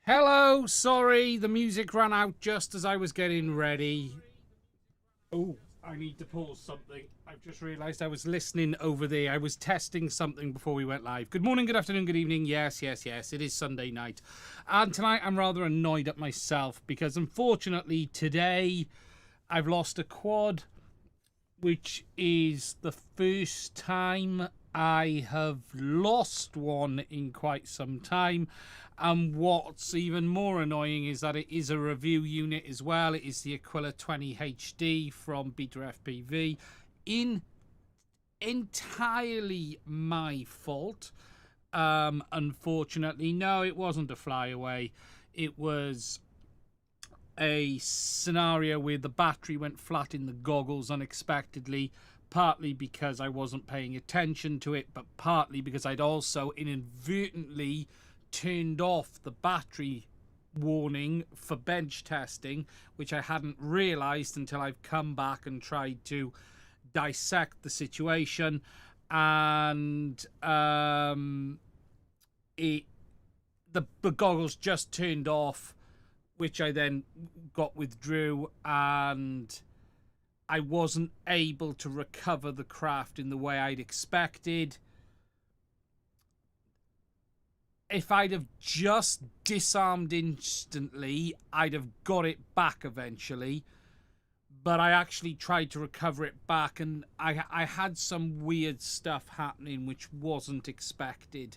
Hello, sorry, the music ran out just as I was getting ready. Oh, I need to pause something. I've just realised I was listening over there. I was testing something before we went live. Good morning, good afternoon, good evening. Yes, it is Sunday night. And tonight I'm rather annoyed at myself because unfortunately today I've lost a quad, which is the first time I have lost one in quite some time. And what's even more annoying is that it is a review unit as well. It is the Aquila 20 HD from Beta FPV. Entirely my fault. Unfortunately, no, it wasn't a flyaway. It was a scenario where the battery went flat in the goggles unexpectedly, partly because I wasn't paying attention to it, but partly because I'd also inadvertently turned off the battery warning for bench testing, which I hadn't realized until I've come back and tried to dissect the situation. And the goggles just turned off, which I then withdrew, and I wasn't able to recover the craft in the way I'd expected. If I'd have just disarmed instantly, I'd have got it back eventually. But I actually tried to recover it back, and I had some weird stuff happening which wasn't expected.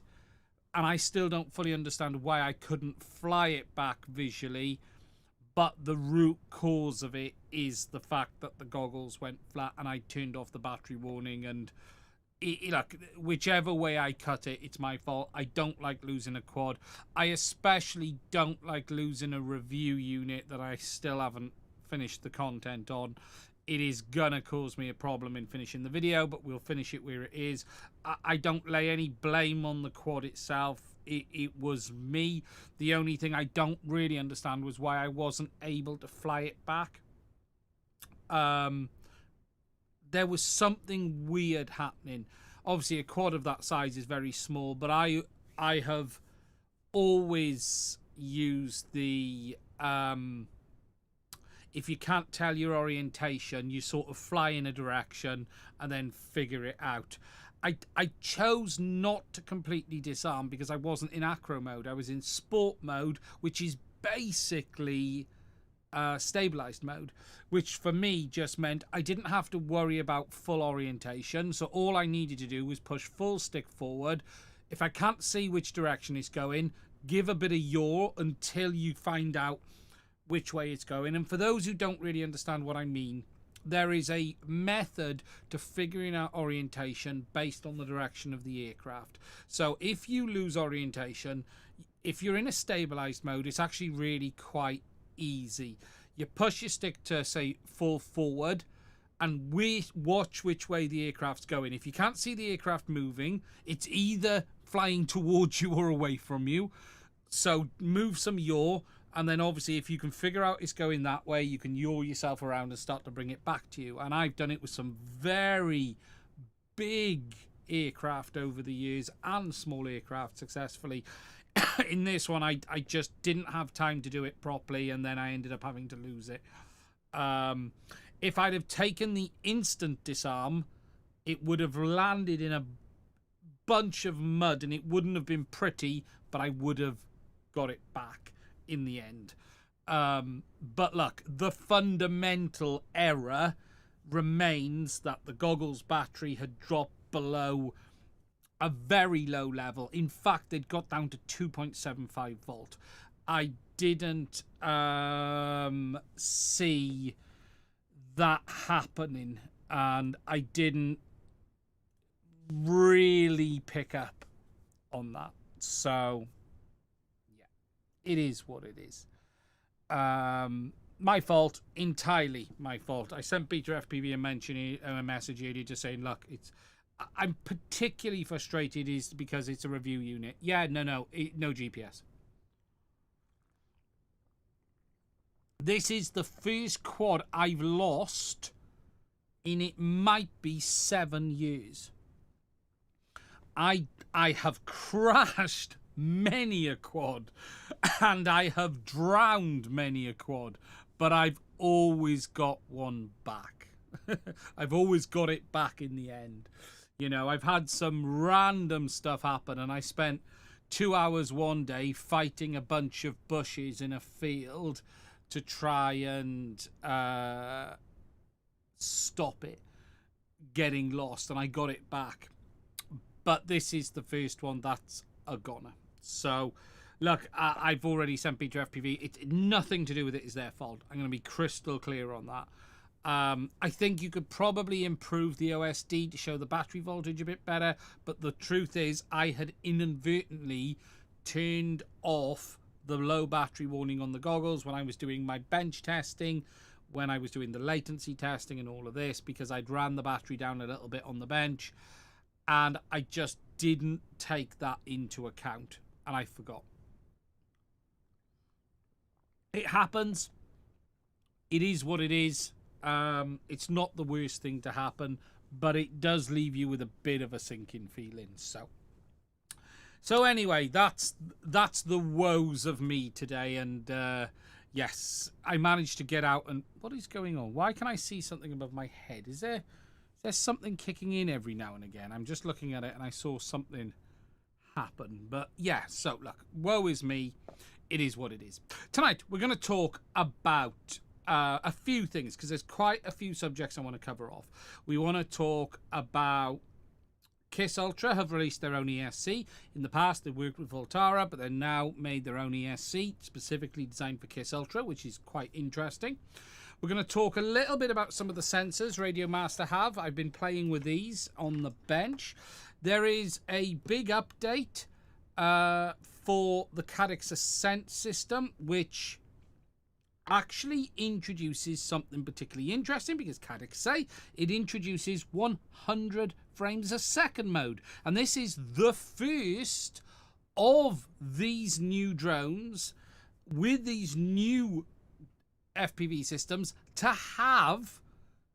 And I still don't fully understand why I couldn't fly it back visually. But the root cause of it is the fact that the goggles went flat and I turned off the battery warning. And look, whichever way I cut it, it's my fault. I don't like losing a quad. I especially don't like losing a review unit that I still haven't finished the content on. It is gonna cause me a problem in finishing the video, but we'll finish it where it is. I don't lay any blame on the quad itself. It was me. The only thing I don't really understand was why I wasn't able to fly it back. There was something weird happening. Obviously, a quad of that size is very small, but I have always used the if you can't tell your orientation, you sort of fly in a direction and then figure it out. I chose not to completely disarm because I wasn't in acro mode. I was in sport mode, which is basically stabilized mode, which for me just meant I didn't have to worry about full orientation. So all I needed to do was push full stick forward. If I can't see which direction it's going, give a bit of yaw until you find out which way it's going. And for those who don't really understand what I mean, there is a method to figuring out orientation based on the direction of the aircraft. So if you lose orientation, if you're in a stabilized mode, it's actually really quite easy. You push your stick to, say, full forward and watch which way the aircraft's going. If you can't see the aircraft moving, it's either flying towards you or away from you. So move some yaw. And then obviously if you can figure out it's going that way, you can yaw yourself around and start to bring it back to you. And I've done it with some very big aircraft over the years and small aircraft successfully. In this one, I just didn't have time to do it properly, and then I ended up having to lose it. If I'd have taken the instant disarm, it would have landed in a bunch of mud, and it wouldn't have been pretty, but I would have got it back in the end. But look, the fundamental error remains that the goggles battery had dropped below a very low level. In fact, they'd got down to 2.75 volt. I didn't see that happening, and I didn't really pick up on that. So it is what it is. My fault, entirely my fault. I sent Beta FPV a message earlier just saying, look, I'm particularly frustrated is because it's a review unit. Yeah, no GPS. This is the first quad I've lost in, it might be 7 years. I have crashed many a quad, and I have drowned many a quad, but I've always got one back. I've always got it back in the end. You know, I've had some random stuff happen, and I spent 2 hours one day fighting a bunch of bushes in a field to try and stop it getting lost, and I got it back. But this is the first one that's a goner. So, look, I've already sent Beta FPV. It's nothing to do with it is their fault. I'm going to be crystal clear on that. I think you could probably improve the OSD to show the battery voltage a bit better, but the truth is I had inadvertently turned off the low battery warning on the goggles when I was doing my bench testing, when I was doing the latency testing and all of this, because I'd ran the battery down a little bit on the bench, and I just didn't take that into account, and I forgot. It happens. It is what it is. It's not the worst thing to happen, but it does leave you with a bit of a sinking feeling. So anyway, that's the woes of me today. And yes, I managed to get out. And what is going on? Why can I see something above my head? Is there something kicking in every now and again? I'm just looking at it and I saw something happen. But yeah, so look, woe is me. It is what it is. Tonight, we're going to talk about a few things, because there's quite a few subjects I want to cover off. We want to talk about KISS Ultra have released their own ESC. In the past, they worked with Voltara, but they've now made their own ESC, specifically designed for KISS Ultra, which is quite interesting. We're going to talk a little bit about some of the sensors Radio Master have. I've been playing with these on the bench. There is a big update for the Cadex Ascent system, which actually introduces something particularly interesting, because Caddx say it introduces 100 frames a second mode, and this is the first of these new drones with these new FPV systems to have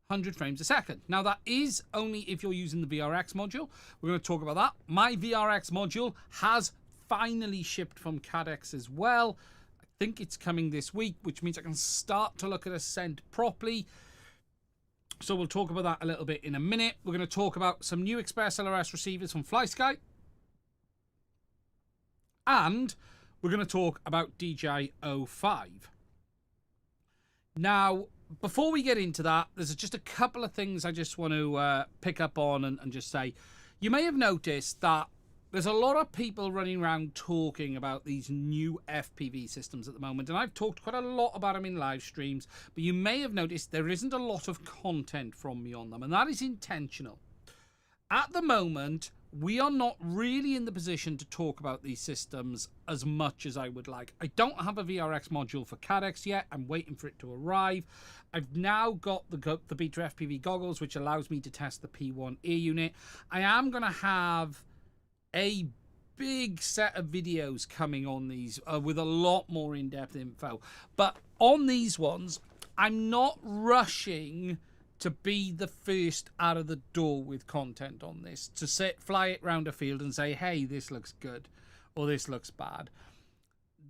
100 frames a second. Now, that is only if you're using the VRX module. We're going to talk about that. My VRX module has finally shipped from Caddx as well. I think it's coming this week, which means I can start to look at Ascent properly. So we'll talk about that a little bit in a minute. We're going to talk about some new Express LRS receivers from FlySky. And we're going to talk about DJI O5. Now, before we get into that, there's just a couple of things I just want to pick up on and just say. You may have noticed that there's a lot of people running around talking about these new FPV systems at the moment, and I've talked quite a lot about them in live streams, but you may have noticed there isn't a lot of content from me on them, and that is intentional. At the moment, we are not really in the position to talk about these systems as much as I would like. I don't have a VRX module for Cadex yet. I'm waiting for it to arrive. I've now got the Beta FPV goggles, which allows me to test the P1 ear unit. I am going to have a big set of videos coming on these with a lot more in-depth info. But on these ones, I'm not rushing to be the first out of the door with content on this, to fly it round a field and say, hey, this looks good or this looks bad.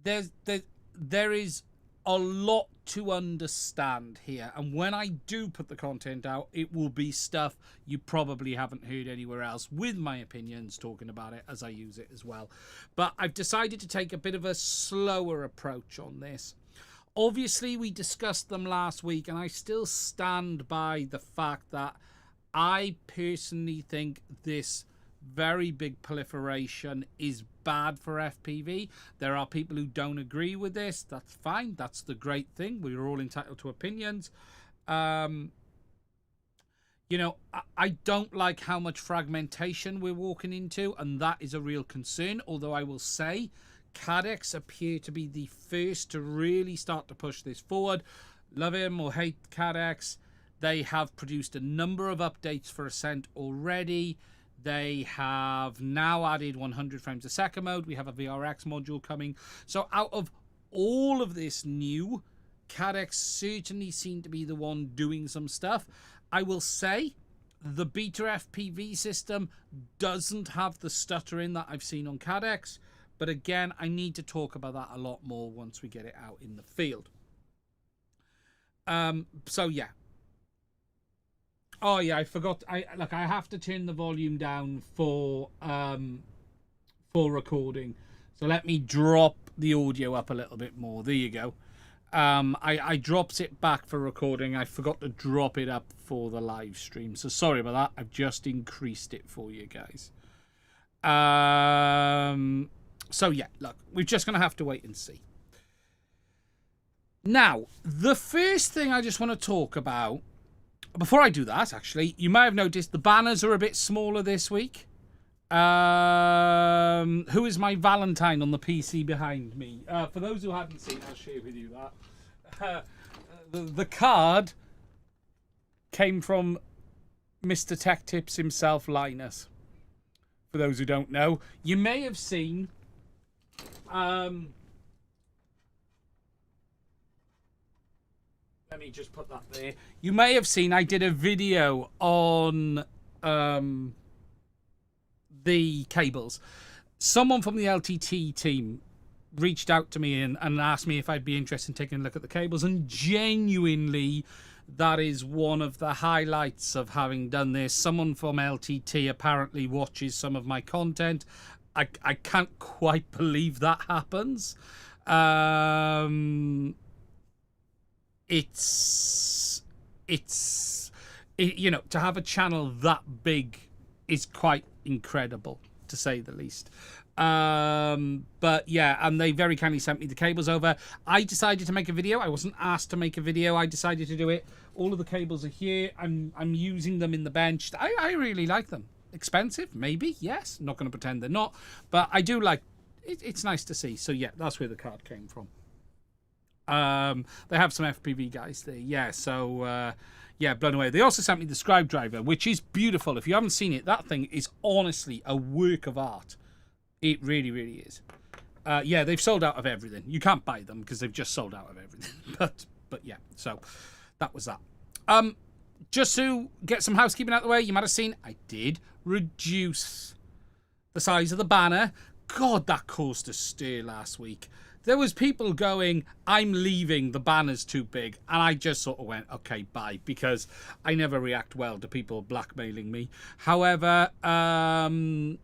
There is a lot to understand here, and when I do put the content out, it will be stuff you probably haven't heard anywhere else, with my opinions talking about it as I use it as well. But I've decided to take a bit of a slower approach on this. Obviously, we discussed them last week, and I still stand by the fact that I personally think this very big proliferation is bad for FPV. There are people who don't agree with this. That's fine. That's the great thing. We're all entitled to opinions. You know, I don't like how much fragmentation we're walking into, and that is a real concern. Although I will say, Cadex appear to be the first to really start to push this forward. Love him or hate Cadex, they have produced a number of updates for Ascent already. They have now added 100 frames a second mode. We have a VRX module coming. So out of all of this new, Cadex certainly seem to be the one doing some stuff. I will say the Beta FPV system doesn't have the stuttering that I've seen on Cadex, But again, I need to talk about that a lot more once we get it out in the field. So yeah. Oh yeah, I forgot. I have to turn the volume down for recording. So let me drop the audio up a little bit more. There you go. I dropped it back for recording. I forgot to drop it up for the live stream. So sorry about that. I've just increased it for you guys. So yeah, look, we're just going to have to wait and see. Now, the first thing I just want to talk about, before I do that, actually, you may have noticed the banners are a bit smaller this week. Who is my Valentine on the PC behind me? For those who haven't seen, I'll share with you that. The card came from Mr. Tech Tips himself, Linus. For those who don't know, you may have seen let me just put that there. You may have seen I did a video on the cables. Someone from the LTT team reached out to me and asked me if I'd be interested in taking a look at the cables, and genuinely that is one of the highlights of having done this. Someone from LTT apparently watches some of my content. I can't quite believe that happens. It's you know, to have a channel that big is quite incredible, to say the least. But yeah, and they very kindly sent me the cables over. I decided to make a video. I wasn't asked to make a video. I decided to do it. All of the cables are here. I'm using them in the bench. I really like them. Expensive, maybe, yes. Not going to pretend they're not, but I do like it. It's nice to see. So yeah, that's where the card came from. They have some FPV guys there. Yeah, so yeah, blown away. They also sent me the scribe driver, which is beautiful. If you haven't seen it, that thing is honestly a work of art. It really, really is. Yeah, they've sold out of everything. You can't buy them because they've just sold out of everything. but yeah, so that was that. Just to get some housekeeping out of the way, you might have seen I did reduce the size of the banner. God, that caused a stir last week. There was people going, I'm leaving, the banner's too big. And I just sort of went, okay, bye, because I never react well to people blackmailing me. However, I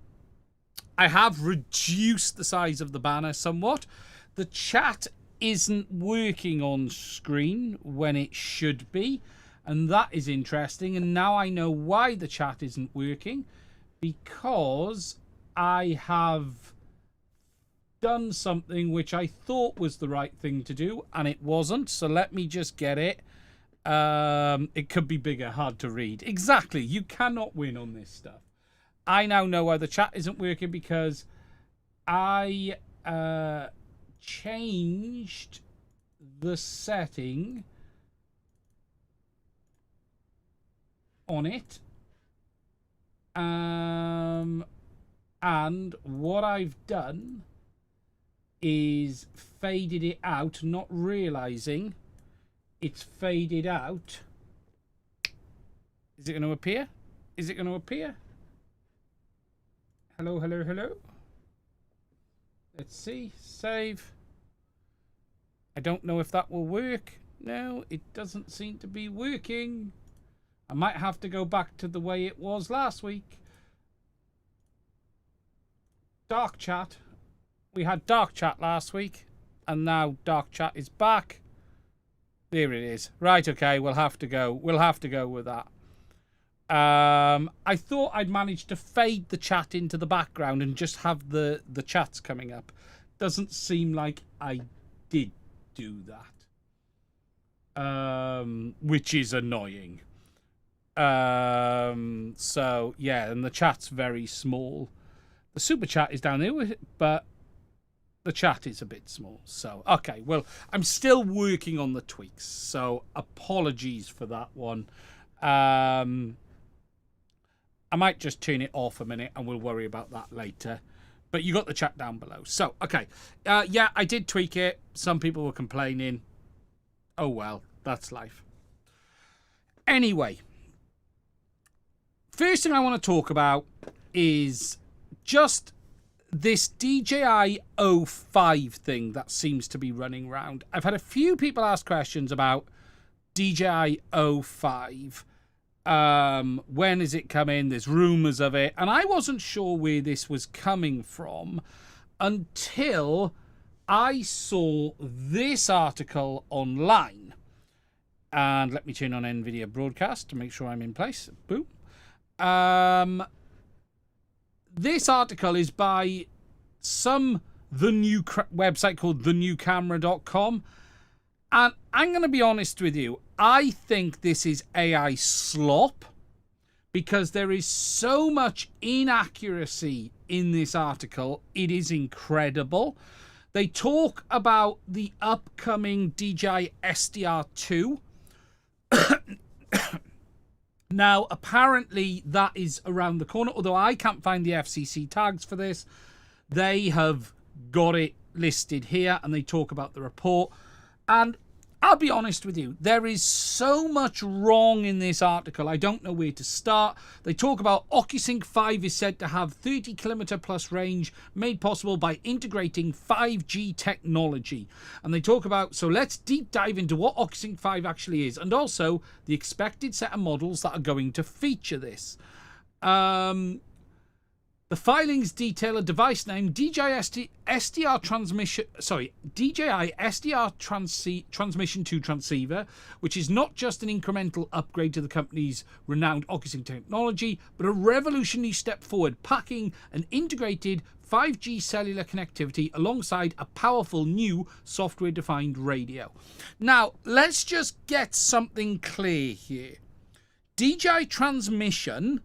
have reduced the size of the banner somewhat. The chat isn't working on screen when it should be. And that is interesting. And now I know why the chat isn't working. Because I have done something which I thought was the right thing to do, and it wasn't. So let me just get it. It could be bigger, hard to read. Exactly. You cannot win on this stuff. I now know why the chat isn't working, because I changed the setting on it. And what I've done is faded it out, not realizing it's faded out. Is it going to appear? Is it going to appear? Hello, hello, hello. Let's see. Save. I don't know if that will work. No, it doesn't seem to be working. I might have to go back to the way it was last week. Dark chat. We had dark chat last week, and now dark chat is back. There it is. Right, okay, we'll have to go. We'll have to go with that. I thought I'd managed to fade the chat into the background and just have the chats coming up. Doesn't seem like I did do that. Which is annoying. So, yeah, and the chat's very small. The super chat is down there, but the chat is a bit small. So, okay, well, I'm still working on the tweaks. So, apologies for that one. I might just turn it off a minute and we'll worry about that later. But you got the chat down below. So, okay. Yeah, I did tweak it. Some people were complaining. Oh, well, that's life. Anyway, first thing I want to talk about is just this DJI O5 thing that seems to be running around. I've had a few people ask questions about DJI O5. When is it coming? There's rumors of it. And I wasn't sure where this was coming from until I saw this article online. And let me turn on NVIDIA broadcast to make sure I'm in place. Boom. This article is by website called thenewcamera.com. And I'm going to be honest with you. I think this is AI slop because there is so much inaccuracy in this article. It is incredible. They talk about the upcoming DJI SDR2. Now, apparently that is around the corner, although I can't find the FCC tags for this. They have got it listed here and they talk about the report. And I'll be honest with you, there is so much wrong in this article. I don't know where to start. They talk about OcuSync 5 is said to have 30 kilometer plus range made possible by integrating 5G technology. And they talk about, so let's deep dive into what OcuSync 5 actually is and also the expected set of models that are going to feature this. The filings detail a device named DJI SDR Transmission 2 transceiver, which is not just an incremental upgrade to the company's renowned OcuSync technology, but a revolutionary step forward, packing an integrated 5G cellular connectivity alongside a powerful new software-defined radio. Now, let's just get something clear here. DJI Transmission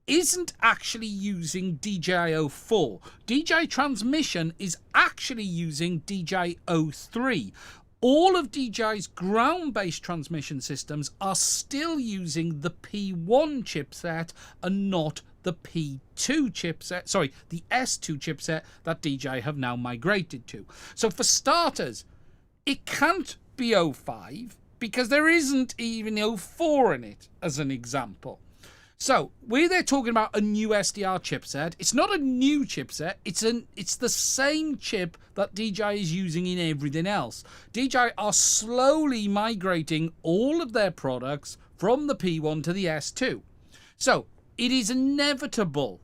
isn't actually using DJI O4. DJI Transmission is actually using DJI O3. All of DJI's ground-based transmission systems are still using the P1 chipset and not the P2 chipset, sorry, the S2 chipset that DJI have now migrated to. So for starters, it can't be O5 because there isn't even O4 in it, as an example. So, where they're talking about a new SDR chipset, it's not a new chipset, it's the same chip that DJI is using in everything else. DJI are slowly migrating all of their products from the P1 to the S2. So, it is inevitable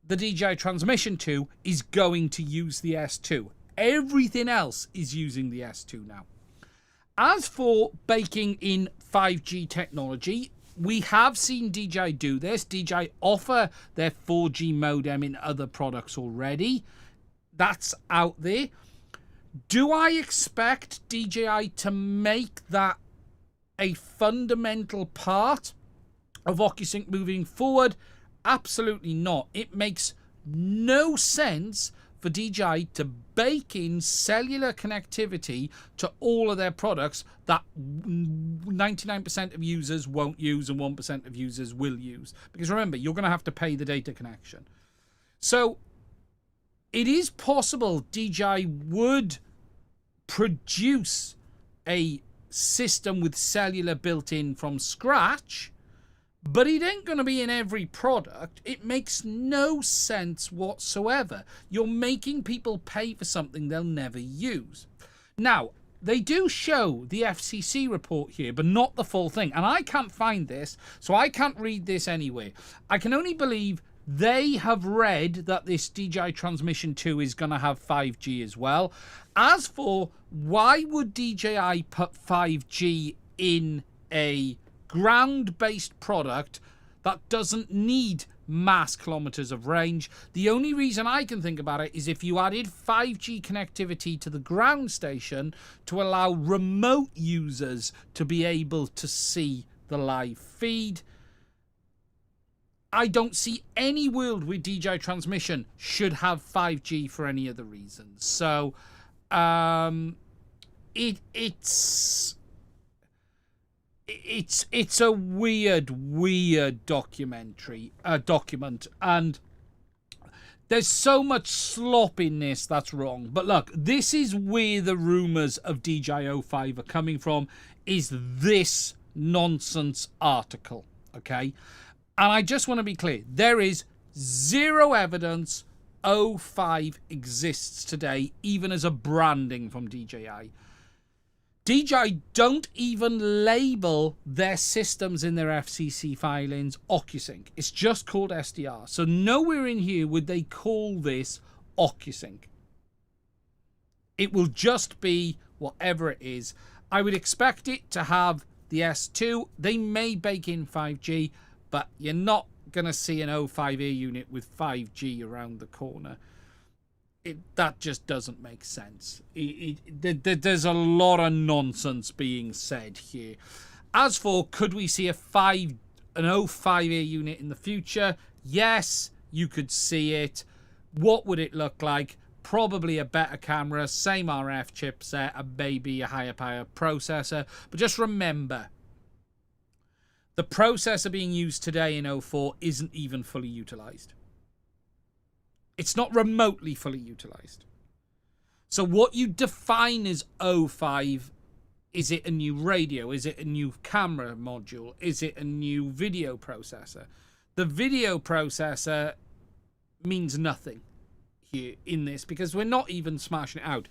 the DJI Transmission 2 is going to use the S2. Everything else is using the S2 now. As for baking in 5G technology, we have seen DJI do this. DJI offer their 4G modem in other products already. That's out there. Do I expect DJI to make that a fundamental part of OcuSync moving forward? Absolutely not. It makes no sense for DJI to bake in cellular connectivity to all of their products that 99% of users won't use and 1% of users will use. Because remember, you're going to have to pay the data connection. So it is possible DJI would produce a system with cellular built in from scratch, but it ain't going to be in every product. It makes no sense whatsoever. You're making people pay for something they'll never use. Now, they do show the FCC report here, but not the full thing. And I can't find this, so I can't read this anyway. I can only believe they have read that this DJI Transmission 2 is going to have 5G as well. As for why would DJI put 5G in a ground-based product that doesn't need mass kilometers of range, the only reason I can think about it is if you added 5G connectivity to the ground station to allow remote users to be able to see the live feed. I don't see any world where DJI Transmission should have 5G for any other reason. So it's a weird document, and there's so much slop in this that's wrong. But look, this is where the rumors of DJI O5 are coming from, is this nonsense article, okay? And I just want to be clear, there is zero evidence O5 exists today, even as a branding from DJI. DJI don't even label their systems in their FCC filings OcuSync. It's just called SDR. So nowhere in here would they call this OcuSync. It will just be whatever it is. I would expect it to have the S2. They may bake in 5G, but you're not going to see an O5 air unit with 5G around the corner. That just doesn't make sense. There's a lot of nonsense being said here. As for could we see an O5 air unit in the future? Yes, you could see it. What would it look like? Probably a better camera, same RF chipset, and maybe a higher power processor. But just remember, the processor being used today in O4 isn't even fully utilized. It's not remotely fully utilized. So what you define as O5, is it a new radio? Is it a new camera module? Is it a new video processor? The video processor means nothing here in this because we're not even smashing it out.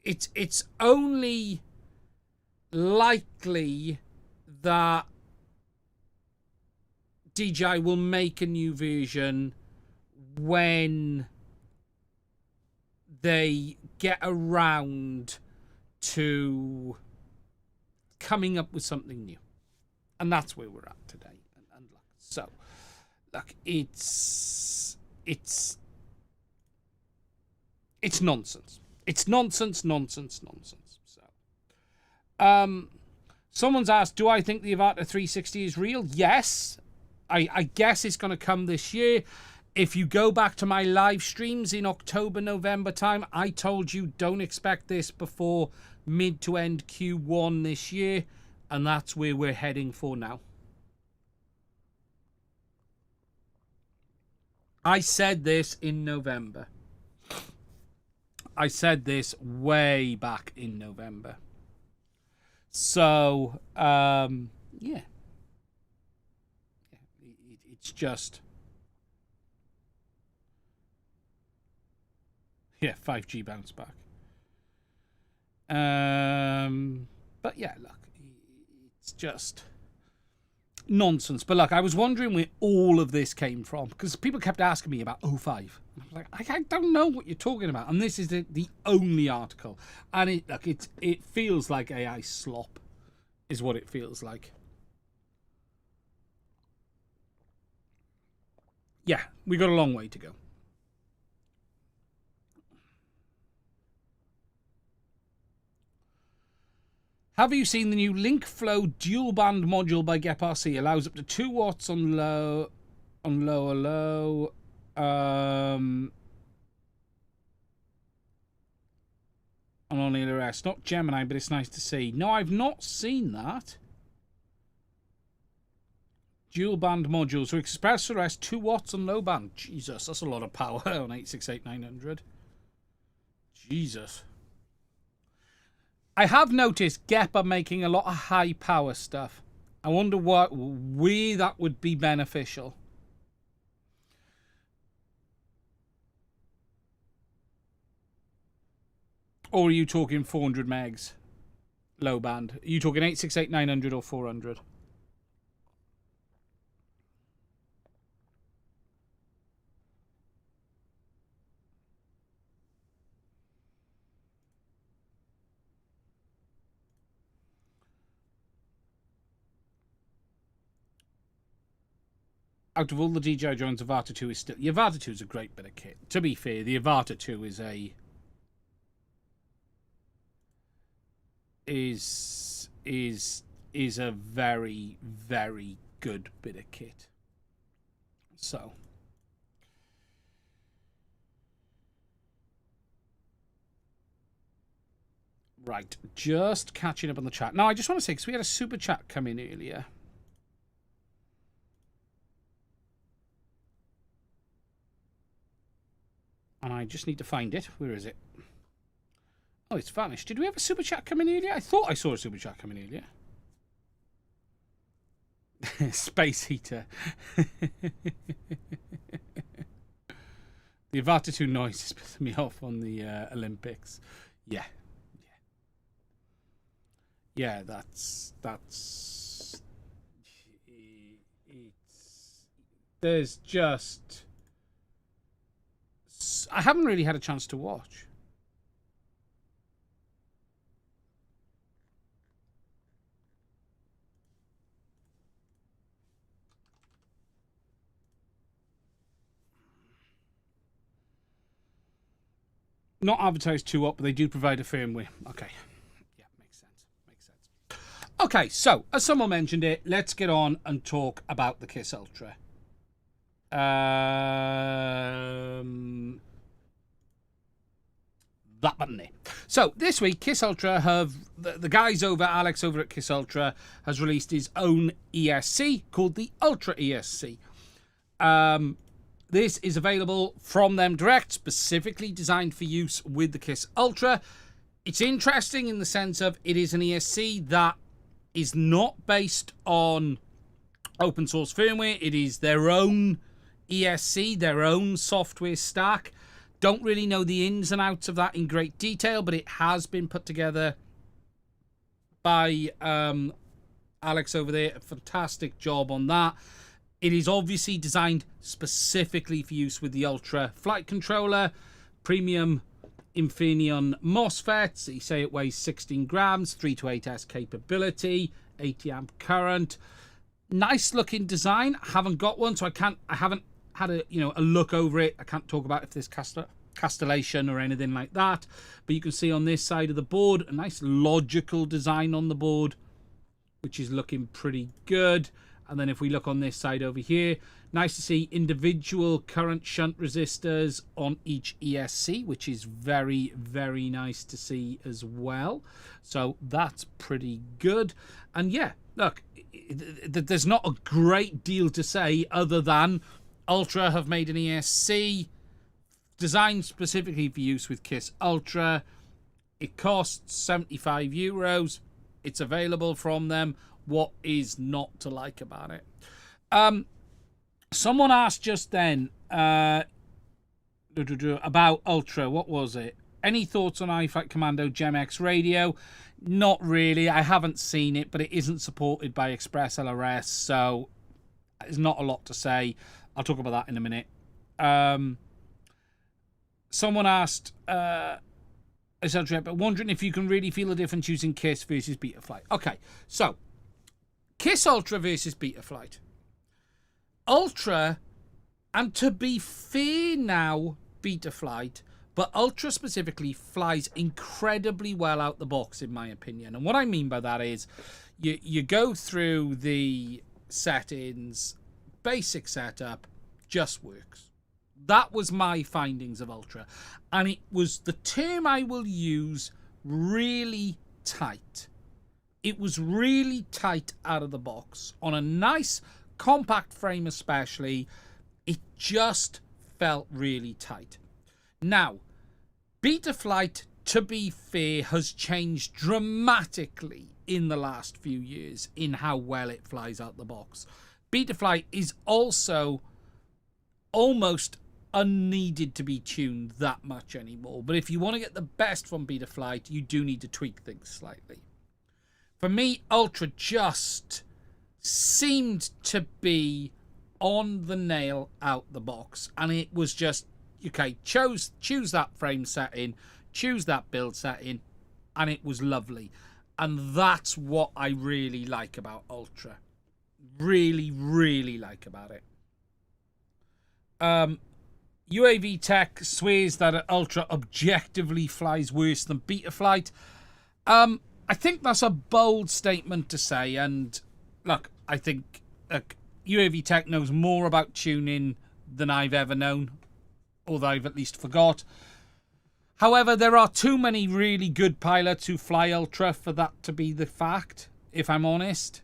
It's only likely that DJI will make a new version when they get around to coming up with something new. And that's where we're at today. And so, look, it's nonsense. It's nonsense. So, someone's asked, do I think the Avata 360 is real? Yes. I guess it's going to come this year. If you go back to my live streams in October, November time, I told you don't expect this before mid to end Q1 this year. And that's where we're heading for now. I said this in November. I said this way back in November. So, yeah. It's just... yeah, 5G bounce back. But yeah, look, it's just nonsense. But look, I was wondering where all of this came from because people kept asking me about O5. I was like, I don't know what you're talking about. And this is the only article. And it feels like AI slop is what it feels like. Yeah, we got a long way to go. Have you seen the new LinkFlow dual band module by GepRC? Allows up to 2 watts on low, on low. And on Elrs. Not Gemini, but it's nice to see. No, I've not seen that. Dual band module. So Express RS 2 watts on low band. Jesus, that's a lot of power on 868-900. Jesus. I have noticed Gep are making a lot of high power stuff. I wonder where that would be beneficial. Or are you talking 400 megs low band? Are you talking 868-900 or 400? Out of all the DJI drones, Avata 2 is still... The Avata 2 is a great bit of kit. To be fair, the Avata 2 is a... is a very, very good bit of kit. So... right, just catching up on the chat. Now, I just want to say, because we had a super chat come in earlier... and I just need to find it. Where is it? Oh, it's vanished. Did we have a super chat come in earlier? I thought I saw a super chat come in earlier. Space heater. The Avatitude noise is pissing me off on the Olympics. Yeah. Yeah, that's there's just, I haven't really had a chance to watch. Not advertised too up, but they do provide a firmware. Okay. Yeah, makes sense. Okay, so as someone mentioned it, let's get on and talk about the KISS Ultra. That button there. So this week, KISS Ultra have the guys over, Alex over at KISS Ultra has released his own ESC called the Ultra ESC. This is available from them direct, specifically designed for use with the KISS Ultra. It's interesting in the sense of it is an ESC that is not based on open source firmware. It is their own ESC, their own software stack. Don't really know the ins and outs of that in great detail, but it has been put together by Alex over there. A fantastic job on that. It is obviously designed specifically for use with the Ultra flight controller, premium Infineon MOSFETs. You say it weighs 16 grams, 3 to 8S capability, 80 amp current. Nice looking design. I haven't got one, so I haven't had a look over it. I can't talk about if there's castellation or anything like that. But you can see on this side of the board a nice logical design on the board, which is looking pretty good. And then if we look on this side over here, nice to see individual current shunt resistors on each ESC, which is very, very nice to see as well. So that's pretty good. And yeah, look, there's not a great deal to say other than Ultra have made an ESC designed specifically for use with KISS Ultra. It costs €75. It's available from them. What is not to like about it? Someone asked just then about Ultra. What was it? Any thoughts on iFlight Commando GEM-X radio? Not really. I haven't seen it, but it isn't supported by Express LRS, so there's not a lot to say. I'll talk about that in a minute. Someone asked, wondering if you can really feel the difference using KISS versus Betaflight. Okay, so KISS Ultra versus Betaflight. Ultra, and to be fair now, Betaflight, but Ultra specifically flies incredibly well out the box, in my opinion. And what I mean by that is you go through the settings, basic setup, just works. That was my findings of Ultra. And it was the term I will use, really tight. It was really tight out of the box. On a nice compact frame especially, it just felt really tight. Now, Betaflight, to be fair, has changed dramatically in the last few years in how well it flies out the box. Betaflight is also almost unneeded to be tuned that much anymore. But if you want to get the best from Betaflight, you do need to tweak things slightly. For me, Ultra just seemed to be on the nail out the box. And it was just, okay, choose that frame setting, choose that build setting, and it was lovely. And that's what I really like about Ultra. Really, really like about it. UAV Tech swears that Ultra objectively flies worse than Betaflight. I think that's a bold statement to say, and look, I think UAV Tech knows more about tuning than I've ever known, or that I've at least forgot. However, there are too many really good pilots who fly Ultra for that to be the fact, if I'm honest.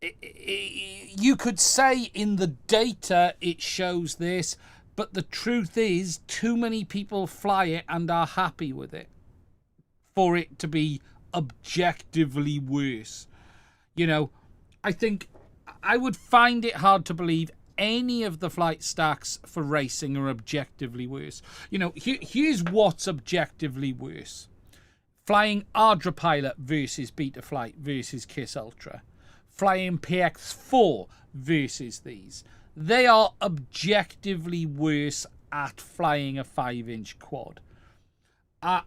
You could say in the data it shows this, but the truth is too many people fly it and are happy with it for it to be objectively worse. You know, I think I would find it hard to believe any of the flight stacks for racing are objectively worse. You know, here's what's objectively worse. Flying Ardra Pilot versus Betaflight versus Kiss Ultra. Flying PX4 versus these. They are objectively worse at flying a 5-inch quad. I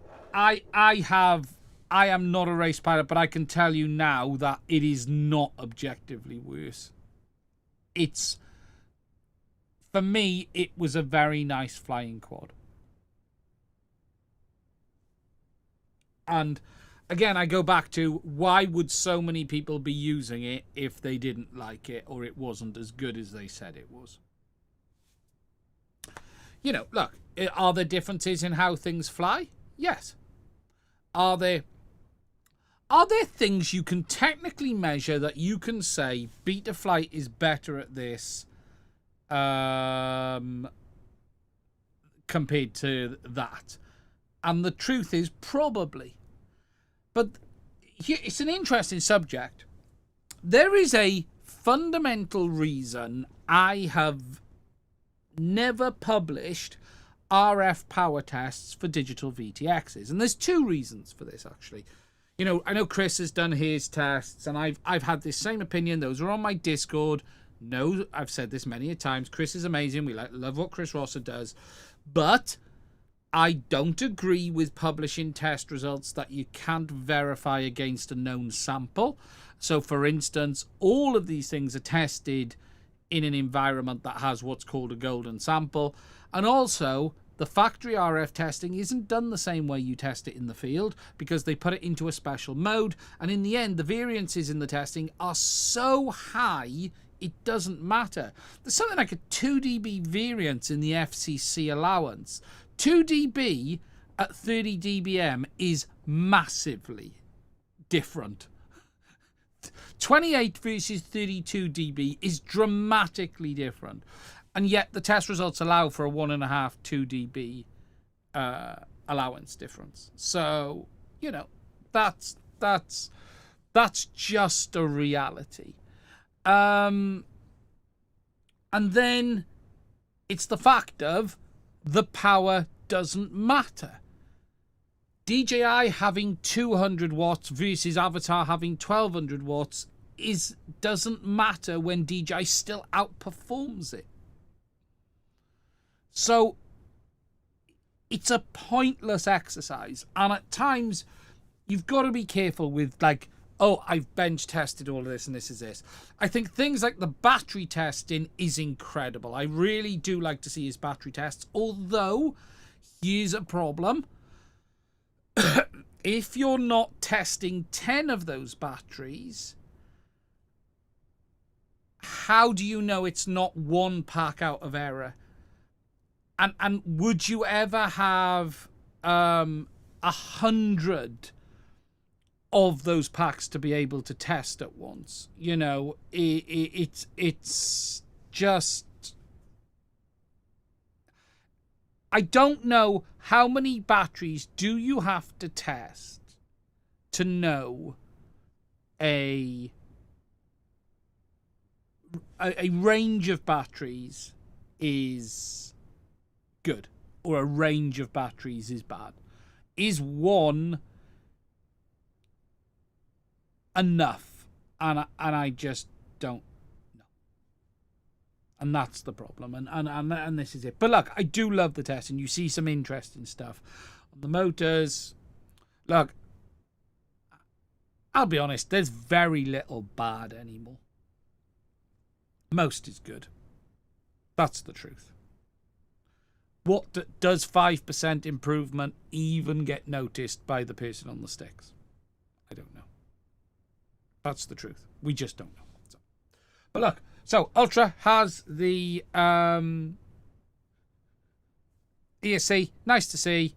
am not a race pilot, but I can tell you now that it is not objectively worse. It's, for me, it was a very nice flying quad. And again, I go back to, why would so many people be using it if they didn't like it or it wasn't as good as they said it was? You know, look, are there differences in how things fly? Yes. Are there things you can technically measure that you can say Betaflight is better at this compared to that? And the truth is probably. But it's an interesting subject. There is a fundamental reason I have never published RF power tests for digital VTXs. And there's two reasons for this, actually. You know, I know Chris has done his tests, and I've had this same opinion. Those are on my Discord. No, I've said this many a times. Chris is amazing. We love what Chris Rosser does. But I don't agree with publishing test results that you can't verify against a known sample. So, for instance, all of these things are tested in an environment that has what's called a golden sample. And also, the factory RF testing isn't done the same way you test it in the field, because they put it into a special mode. And in the end, the variances in the testing are so high, it doesn't matter. There's something like a 2 dB variance in the FCC allowance. 2 dB at 30 dBm is massively different. 28 versus 32 dB is dramatically different. And yet the test results allow for a 1.5, 2 dB allowance difference. So, you know, that's just a reality. And then it's the fact of the power doesn't matter. DJI having 200 watts versus Avatar having 1200 watts doesn't matter when DJI still outperforms it. So it's a pointless exercise. And at times you've got to be careful with, like, oh, I've bench tested all of this and this is this. I think things like the battery testing is incredible. I really do like to see his battery tests. Although, here's a problem. If you're not testing 10 of those batteries, how do you know it's not one pack out of error? And would you ever have 100 of those packs to be able to test at once? You know, it's just, I don't know how many batteries do you have to test to know a range of batteries is good or a range of batteries is bad. Is one enough? And I just don't know. And that's the problem. And this is it. But look, I do love the test, and you see some interesting stuff on the motors. Look, I'll be honest, there's very little bad anymore. Most is good. That's the truth. What does 5% improvement even get noticed by the person on the sticks? I don't know. That's the truth. We just don't know. So. But look, so Ultra has the ESC. Nice to see.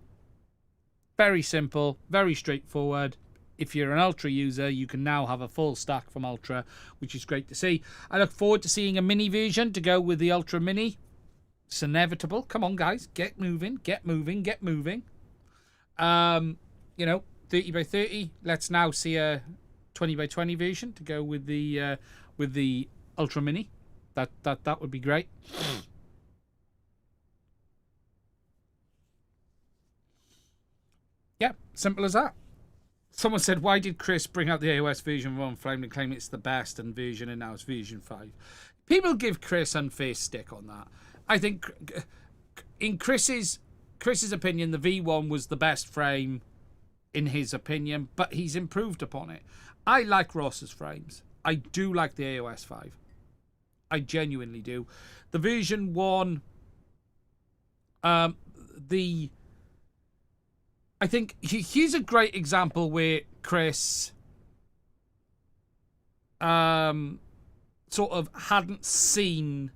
Very simple, very straightforward. If you're an Ultra user, you can now have a full stack from Ultra, which is great to see. I look forward to seeing a mini version to go with the Ultra Mini. It's inevitable. Come on, guys. Get moving. Get moving. Get moving. You know, 30 by 30. Let's now see a 20 by 20 version to go with the with the Ultra Mini. That would be great. Yeah, simple as that. Someone said, why did Chris bring out the AOS version 1 flame and claim it's the best and version, and now it's version 5? People give Chris unfair stick on that. I think in Chris's opinion, the V1 was the best frame in his opinion, but he's improved upon it. I like Ross's frames. I do like the AOS 5. I genuinely do. The version 1, I think here's a great example where Chris sort of hadn't seen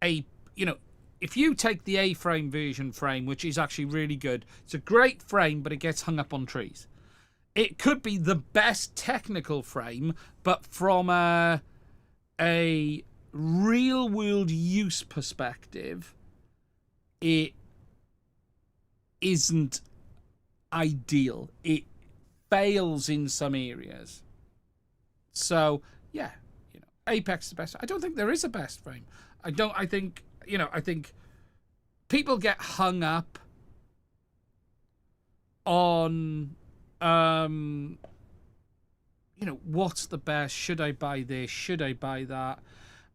a, you know, if you take the A-frame version frame, which is actually really good, it's a great frame, but it gets hung up on trees. It could be the best technical frame, but from a real-world use perspective, it isn't ideal. It fails in some areas. So, yeah, you know, Apex is the best. I don't think there is a best frame. I think people get hung up on, you know, what's the best? Should I buy this? Should I buy that?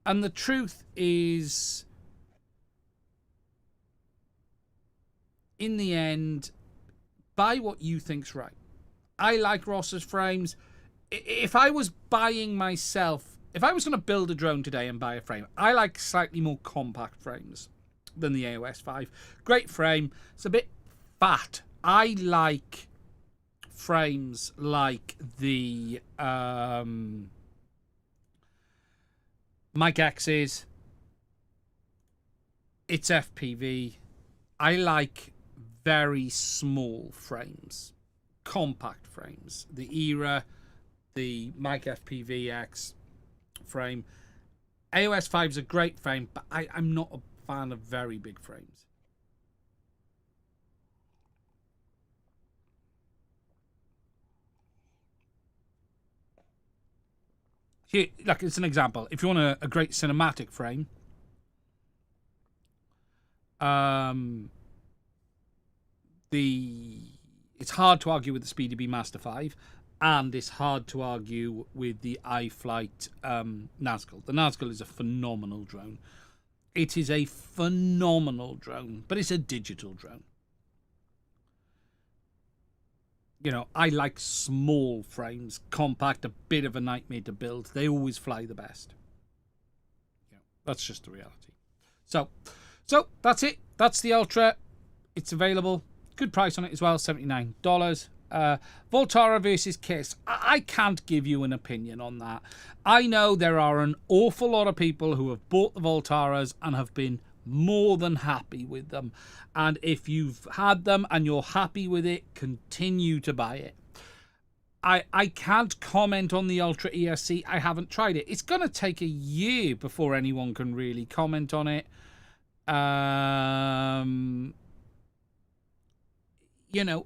And the truth is, in the end, buy what you think's right. I like Ross's frames. If I was buying myself, if I was going to build a drone today and buy a frame, I like slightly more compact frames than the AOS 5. Great frame. It's a bit fat. I like frames like the Mike X's. It's FPV. I like very small frames, compact frames. The Era, the Mike FPV-X frame. AOS 5 is a great frame, but I'm not a fan of very big frames. Here, like, it's an example. If you want a great cinematic frame, it's hard to argue with the Speedy B Master 5, and it's hard to argue with the iFlight Nazgul. The Nazgul is a phenomenal drone. It is a phenomenal drone, but it's a digital drone. You know, I like small frames, compact, a bit of a nightmare to build. They always fly the best. You know, that's just the reality. So that's it. That's the Ultra. It's available. Good price on it as well, $79. Voltara versus Kiss. I can't give you an opinion on that. I know there are an awful lot of people who have bought the Voltaras and have been more than happy with them. And if you've had them and you're happy with it, continue to buy it. I can't comment on the Ultra ESC. I haven't tried it. It's going to take a year before anyone can really comment on it. You know,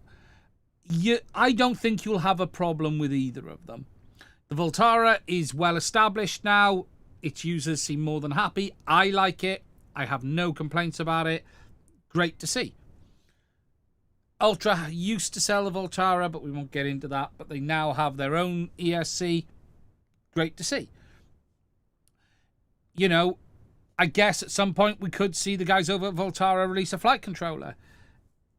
I don't think you'll have a problem with either of them. The Voltara is well established now. Its users seem more than happy. I like it. I have no complaints about it. Great to see. Ultra used to sell the Voltara, but we won't get into that. But they now have their own ESC. Great to see. You know, I guess at some point we could see the guys over at Voltara release a flight controller.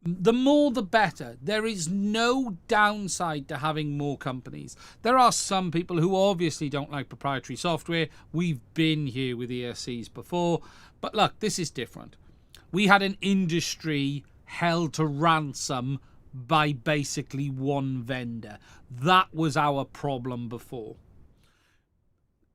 The more the better. There is no downside to having more companies. There are some people who obviously don't like proprietary software. We've been here with ESCs before. But look, this is different. We had an industry held to ransom by basically one vendor. That was our problem before.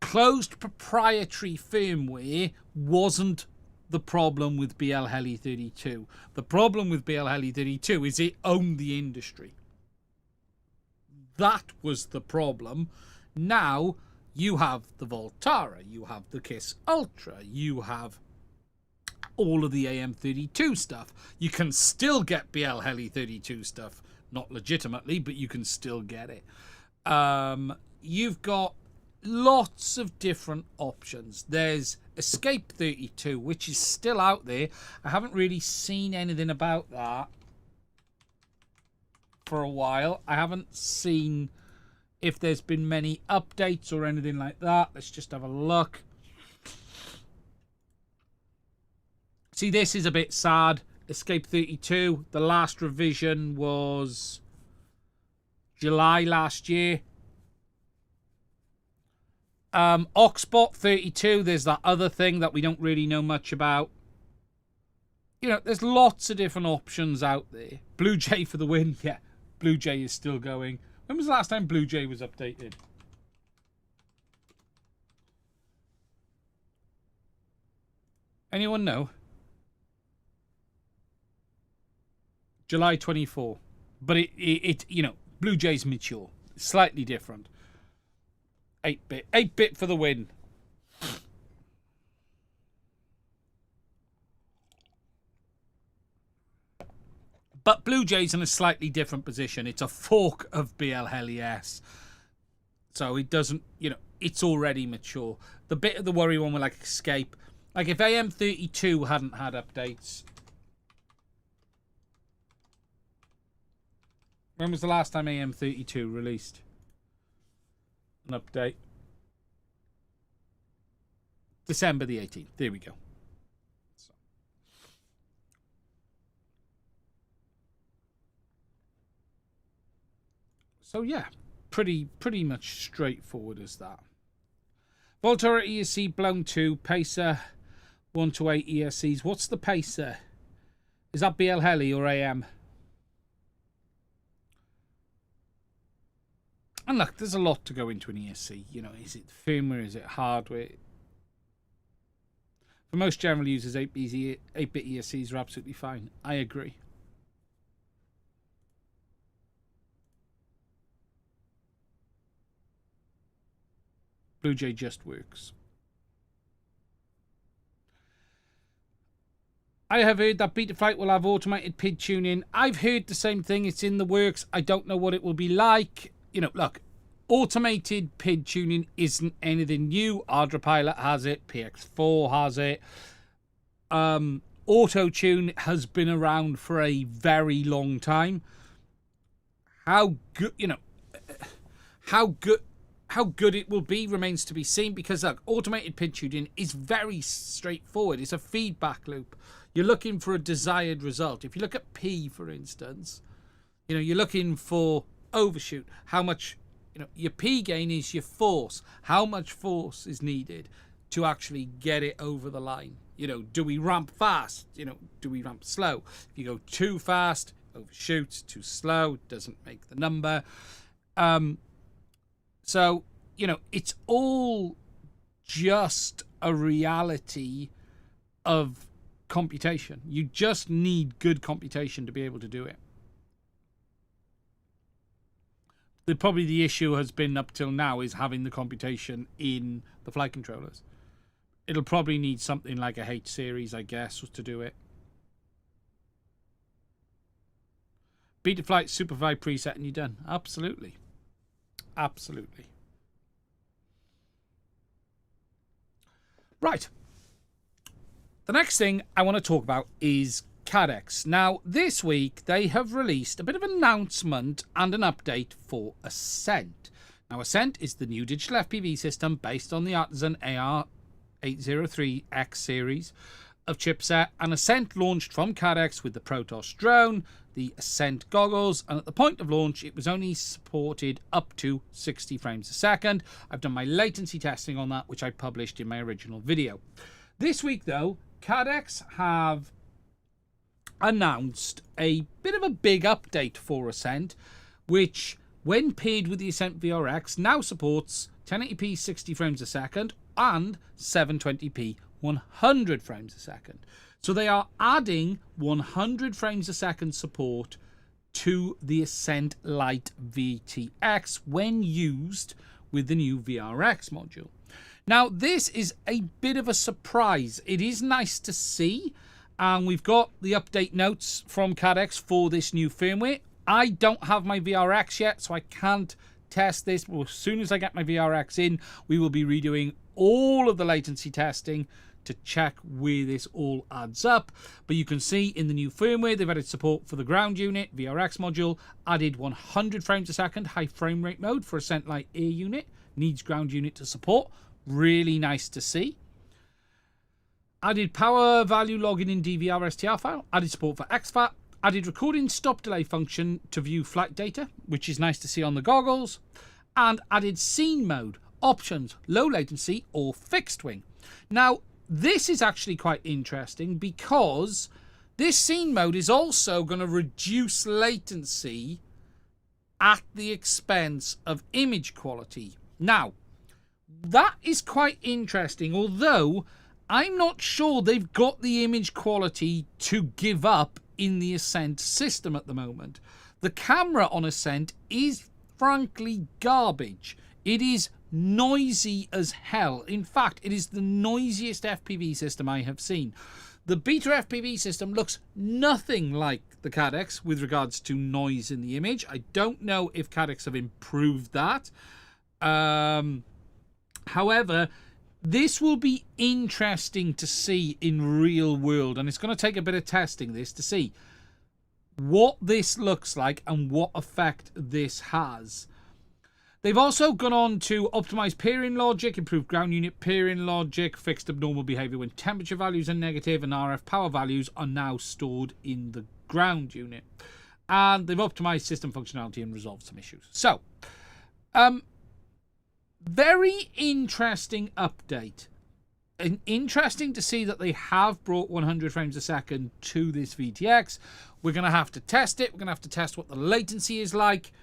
Closed proprietary firmware wasn't the problem with BL Heli 32. The problem with BL Heli 32 is it owned the industry. That was the problem. Now you have the Voltara, you have the KISS Ultra, you have all of the AM32 stuff. You can still get BL Heli 32 stuff, not legitimately, but you can still get it. you've got lots of different options. There's Escape 32, which is still out there. I haven't really seen anything about that for a while. I haven't seen if there's been many updates or anything like that. Let's just have a look. See, this is a bit sad. Escape 32, the last revision was July last year. Oxbot 32, there's that other thing that we don't really know much about. You know, there's lots of different options out there. Blue Jay for the win. Yeah, Blue Jay is still going. When was the last time Blue Jay was updated? Anyone know? July 24. But it you know, Blue Jay's mature. Slightly different. 8-bit. 8-bit for the win. But Blue Jay's in a slightly different position. It's a fork of BLHeliS. So it doesn't, you know, it's already mature. The bit of the worry one with like Escape. Like if AM32 hadn't had updates. When was the last time AM32 released an update? December the 18th. There we go. So yeah, pretty much straightforward as that. Ultra ESC blown 2, Pacer 1 to 8 ESCs. What's the Pacer? Is that BL Heli or AM? And look, there's a lot to go into an ESC. You know, is it firmware? Is it hardware? For most general users, 8-bit ESCs are absolutely fine. I agree. Blue Jay just works. I have heard that Betaflight will have automated PID tuning. I've heard the same thing. It's in the works. I don't know what it will be like. You know, look, automated PID tuning isn't anything new. Ardra Pilot has it. PX4 has it. Auto tune has been around for a very long time. How good, you know, how good it will be remains to be seen, because look, automated PID tuning is very straightforward. It's a feedback loop. You're looking for a desired result. If you look at P, for instance, you know, you're looking for overshoot. How much, you know, your P gain is your force. How much force is needed to actually get it over the line? You know, do we ramp fast? You know, do we ramp slow? If you go too fast, overshoots. Too slow, doesn't make the number. So, you know, it's all just a reality of computation. You just need good computation to be able to do it. Probably the issue has been up till now is having the computation in the flight controllers. It'll probably need something like a H series, I guess, to do it. Betaflight, Superfly preset, and you're done. Absolutely. Absolutely. Right. The next thing I want to talk about is Caddx. Now, this week they have released a bit of an announcement and an update for Ascent. Now, Ascent is the new digital FPV system based on the Artisan AR803X series of chipset, and Ascent launched from Caddx with the Protoss drone, the Ascent goggles, and at the point of launch it was only supported up to 60 frames a second. I've done my latency testing on that, which I published in my original video. This week though, Caddx have announced a bit of a big update for Ascent, which when paired with the Ascent VRX now supports 1080p 60 frames a second and 720p 100 frames a second. So they are adding 100 frames a second support to the Ascent Lite VTX when used with the new VRX module. Now, this is a bit of a surprise. It is nice to see, and we've got the update notes from Caddx for this new firmware. I don't have my VRX yet, so I can't test this. Well, as soon as I get my VRX in, we will be redoing all of the latency testing to check where this all adds up. But you can see in the new firmware, they've added support for the ground unit, VRX module, added 100 frames a second, high frame rate mode for Ascent Light Air unit, needs ground unit to support. Really nice to see. Added power value logging in DVR STR file, added support for XFAT, added recording stop delay function to view flight data, which is nice to see on the goggles, and added scene mode, options, low latency or fixed wing. Now, this is actually quite interesting because this scene mode is also going to reduce latency at the expense of image quality. Now, that is quite interesting, although I'm not sure they've got the image quality to give up in the Ascent system at the moment. The camera on Ascent is frankly garbage. It is noisy as hell. In fact, it is the noisiest FPV system I have seen. The beta FPV system looks nothing like the Caddx with regards to noise in the image. I don't know if Caddx have improved that. However, this will be interesting to see in real world, and it's going to take a bit of testing this to see what this looks like and what effect this has. They've also gone on to optimize peering logic, improve ground unit peering logic, fixed abnormal behavior when temperature values are negative, and RF power values are now stored in the ground unit. And they've optimized system functionality and resolved some issues. So, very interesting update. And interesting to see that they have brought 100 frames a second to this VTX. We're going to have to test it. We're going to have to test what the latency is like.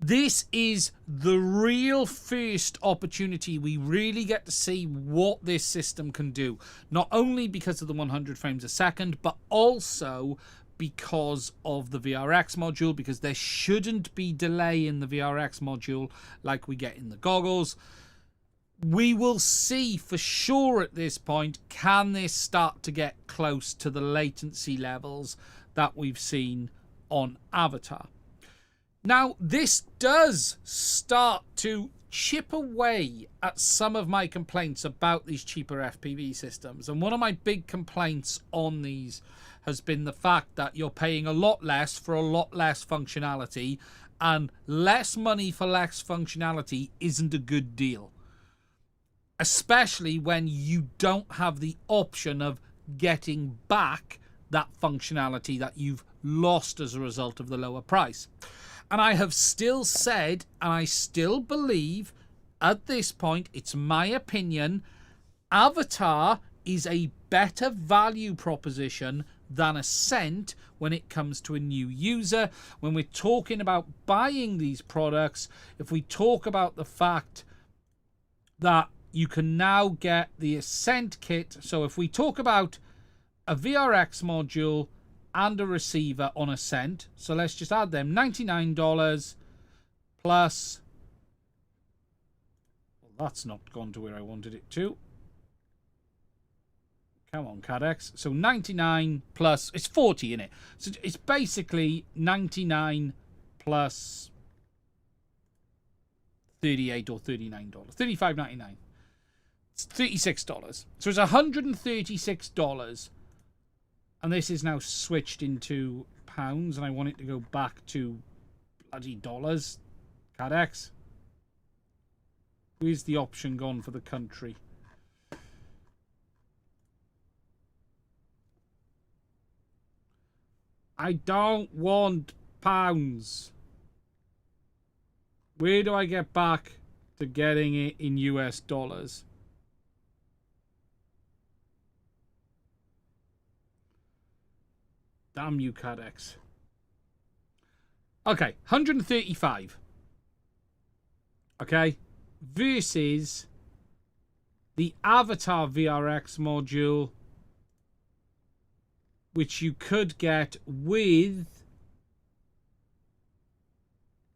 This is the real first opportunity we really get to see what this system can do. Not only because of the 100 frames a second, but also because of the VRX module, because there shouldn't be delay in the VRX module like we get in the goggles. We will see for sure at this point, can this start to get close to the latency levels that we've seen on Avatar. Now, this does start to chip away at some of my complaints about these cheaper FPV systems. And one of my big complaints on these has been the fact that you're paying a lot less for a lot less functionality, and less money for less functionality isn't a good deal. Especially when you don't have the option of getting back that functionality that you've lost as a result of the lower price. And I have still said, and I still believe at this point, it's my opinion, Avatar is a better value proposition than Ascent when it comes to a new user. When we're talking about buying these products, if we talk about the fact that you can now get the Ascent kit, so if we talk about a VRX module and a receiver on Ascent, so let's just add them, $99 plus, well, that's not gone to where I wanted it to. Come on, Cadex. So 99 plus, it's 40 in it. So it's basically 99 plus 38 or $39. $35.99. It's $36. So it's $136. And this is now switched into pounds, and I want it to go back to bloody dollars. Cadex. Where's the option gone for the country? I don't want pounds. Where do I get back to getting it in US dollars? Damn you, Cadex. Okay, 135. Okay, versus the Avatar VRX module, which you could get with,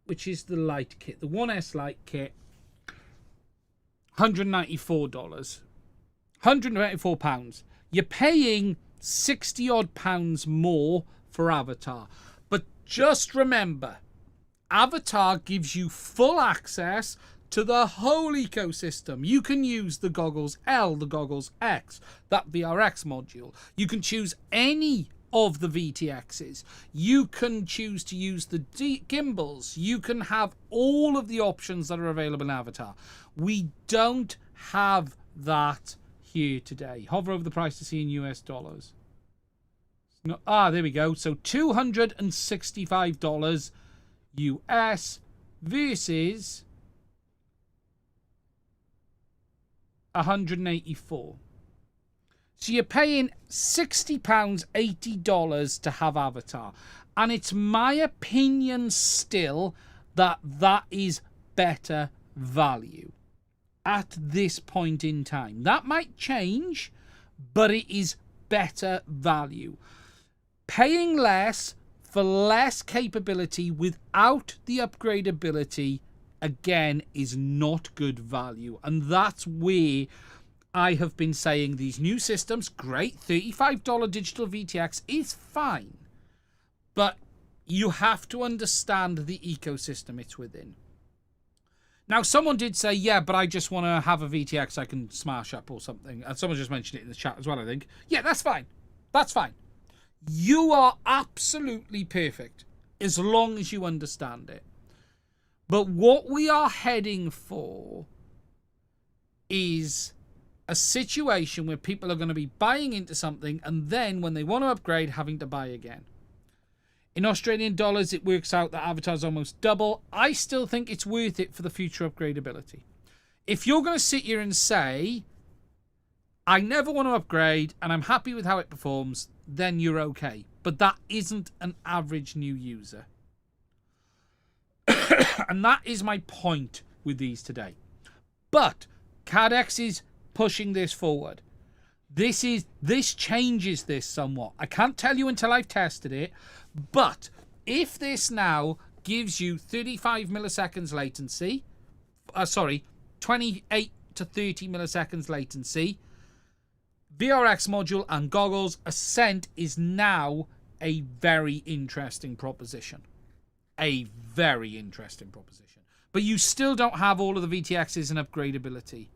which is the light kit, the 1S light kit, $194. £194. You're paying 60 odd pounds more for Avatar. But just remember, Avatar gives you full access to the whole ecosystem. You can use the Goggles L, the Goggles X, that VRX module. You can choose any of the VTXs. You can choose to use the gimbals. You can have all of the options that are available in Avatar. We don't have that here today. Hover over the price to see in US dollars. No, there we go. So $265 US versus 184. So you're paying £60, $80 to have Avatar. And it's my opinion still that that is better value at this point in time. That might change, but it is better value. Paying less for less capability without the upgradability, again, is not good value. And that's where I have been saying these new systems, great, $35 digital VTX is fine. But you have to understand the ecosystem it's within. Now, someone did say, yeah, but I just want to have a VTX I can smash up or something. And someone just mentioned it in the chat as well, I think. Yeah, that's fine. That's fine. You are absolutely perfect as long as you understand it. But what we are heading for is a situation where people are going to be buying into something and then when they want to upgrade, having to buy again. In Australian dollars, it works out that Avatar's almost double. I still think it's worth it for the future upgradability. If you're going to sit here and say, I never want to upgrade and I'm happy with how it performs, then you're okay. But that isn't an average new user. And that is my point with these today. But Cadex is pushing this forward. This changes this somewhat. I can't tell you until I've tested it, but if this now gives you 35 milliseconds latency, 28 to 30 milliseconds latency, VRX module and Goggles Ascent is now a very interesting proposition. A very interesting proposition. But you still don't have all of the VTXs and upgradability.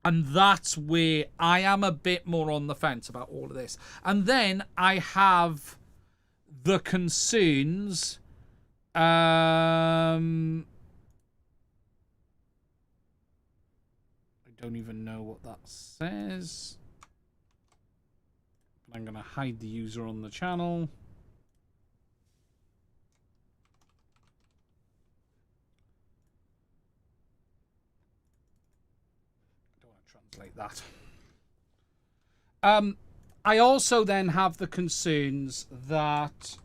And that's where I am a bit more on the fence about all of this. And then I have the concerns. I don't even know what that says. I'm going to hide the user on the channel. Translate that. I also then have the concerns that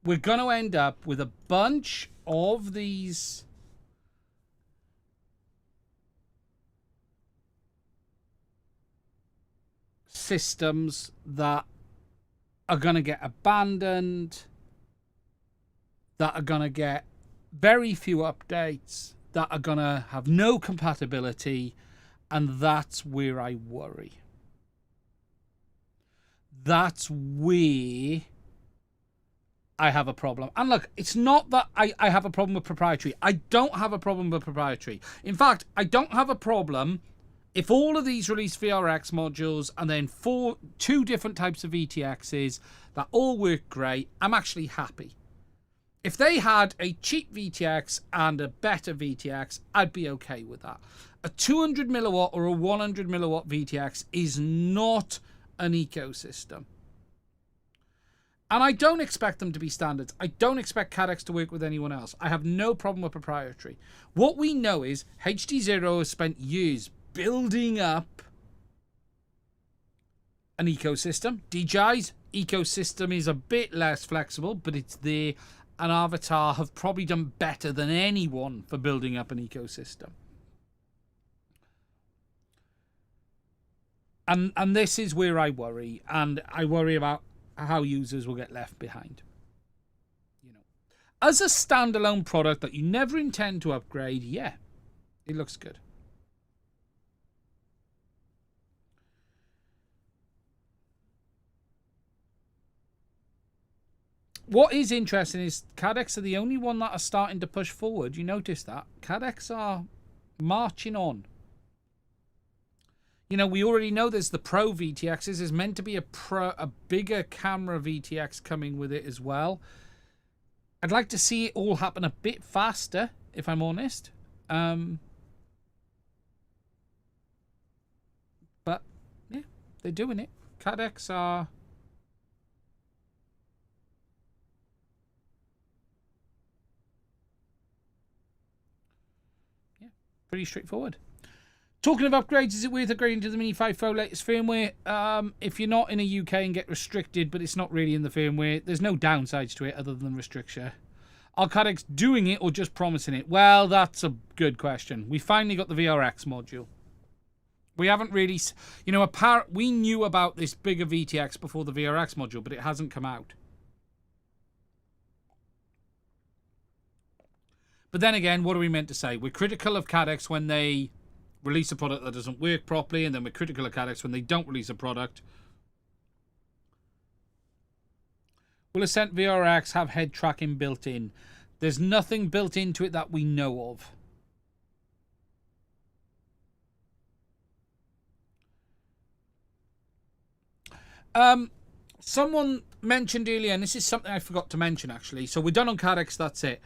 we're going to end up with a bunch of these systems that are going to get abandoned, that are going to get very few updates, that are going to have no compatibility, and that's where I worry. That's where I have a problem. And look, it's not that I have a problem with proprietary. I don't have a problem with proprietary. In fact, I don't have a problem if all of these release VRX modules and then two different types of VTXs that all work great. I'm actually happy. If they had a cheap VTX and a better VTX, I'd be okay with that. A 200 milliwatt or a 100 milliwatt VTX is not an ecosystem. And I don't expect them to be standards. I don't expect Caddx to work with anyone else. I have no problem with proprietary. What we know is HD0 has spent years building up an ecosystem. DJI's ecosystem is a bit less flexible, but it's there. And Avatar have probably done better than anyone for building up an ecosystem. And this is where I worry. And I worry about how users will get left behind. You know, as a standalone product that you never intend to upgrade, yeah, it looks good. What is interesting is Cadex are the only one that are starting to push forward. You notice that? Cadex are marching on. You know, we already know there's the Pro VTXs. There's meant to be a bigger camera VTX coming with it as well. I'd like to see it all happen a bit faster, if I'm honest. But, yeah, they're doing it. Cadex are... yeah, pretty straightforward. Talking of upgrades, is it worth upgrading to the Mini 5 Pro latest firmware? If you're not in the UK and get restricted, but it's not really in the firmware, there's no downsides to it other than restriction. Are Cadex doing it or just promising it? Well, that's a good question. We finally got the VRX module. We haven't really... You know, we knew about this bigger VTX before the VRX module, but it hasn't come out. But then again, what are we meant to say? We're critical of Cadex when they... release a product that doesn't work properly, and then we're critical of Cadex when they don't release a product. Will Ascent VRX have head tracking built in? There's nothing built into it that we know of. Someone mentioned earlier, and this is something I forgot to mention actually, so we're done on Cadex, that's it.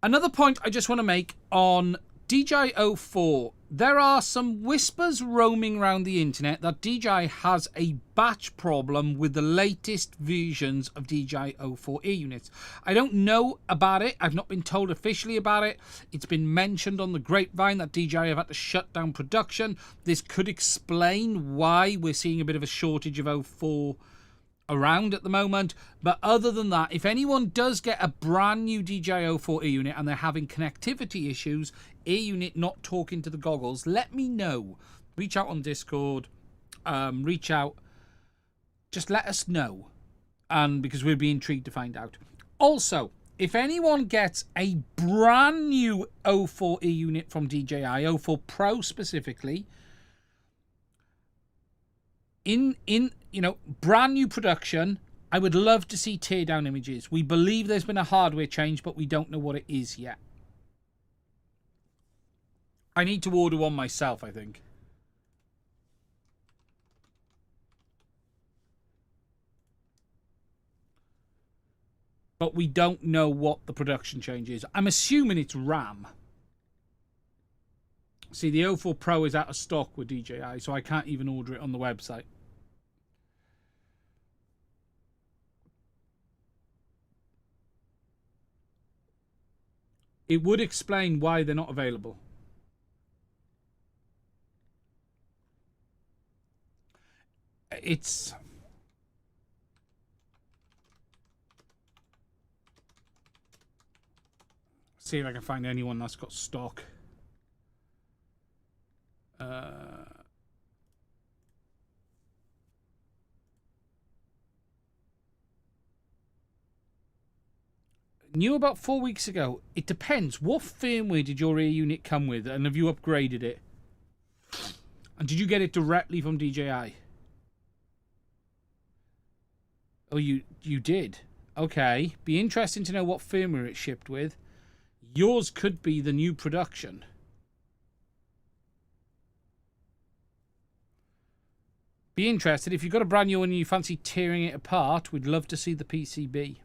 Another point I just want to make on DJI 04, there are some whispers roaming around the internet that DJI has a batch problem with the latest versions of DJI 04 air units. I don't know about it. I've not been told officially about it. It's been mentioned on the grapevine that DJI have had to shut down production. This could explain why we're seeing a bit of a shortage of 04 around at the moment. But other than that, if anyone does get a brand new DJI 04 air unit and they're having connectivity issues, air unit not talking to the goggles, let me know. Reach out on Discord, reach out, just let us know, and because we'd be intrigued to find out. Also, if anyone gets a brand new 04 air unit from DJI, 04 Pro specifically, in you know, brand new production, I would love to see teardown images. We believe there's been a hardware change, but we don't know what it is yet. I need to order one myself, I think. But we don't know what the production change is. I'm assuming it's RAM. See, the 04 Pro is out of stock with DJI, so I can't even order it on the website. It would explain why they're not available. It's... see if I can find anyone that's got stock. New about 4 weeks ago. It depends. What firmware did your air unit come with, and have you upgraded it? And did you get it directly from DJI? Oh, you did? Okay. Be interesting to know what firmware it shipped with. Yours could be the new production. Be interested. If you've got a brand new one and you fancy tearing it apart, we'd love to see the PCB.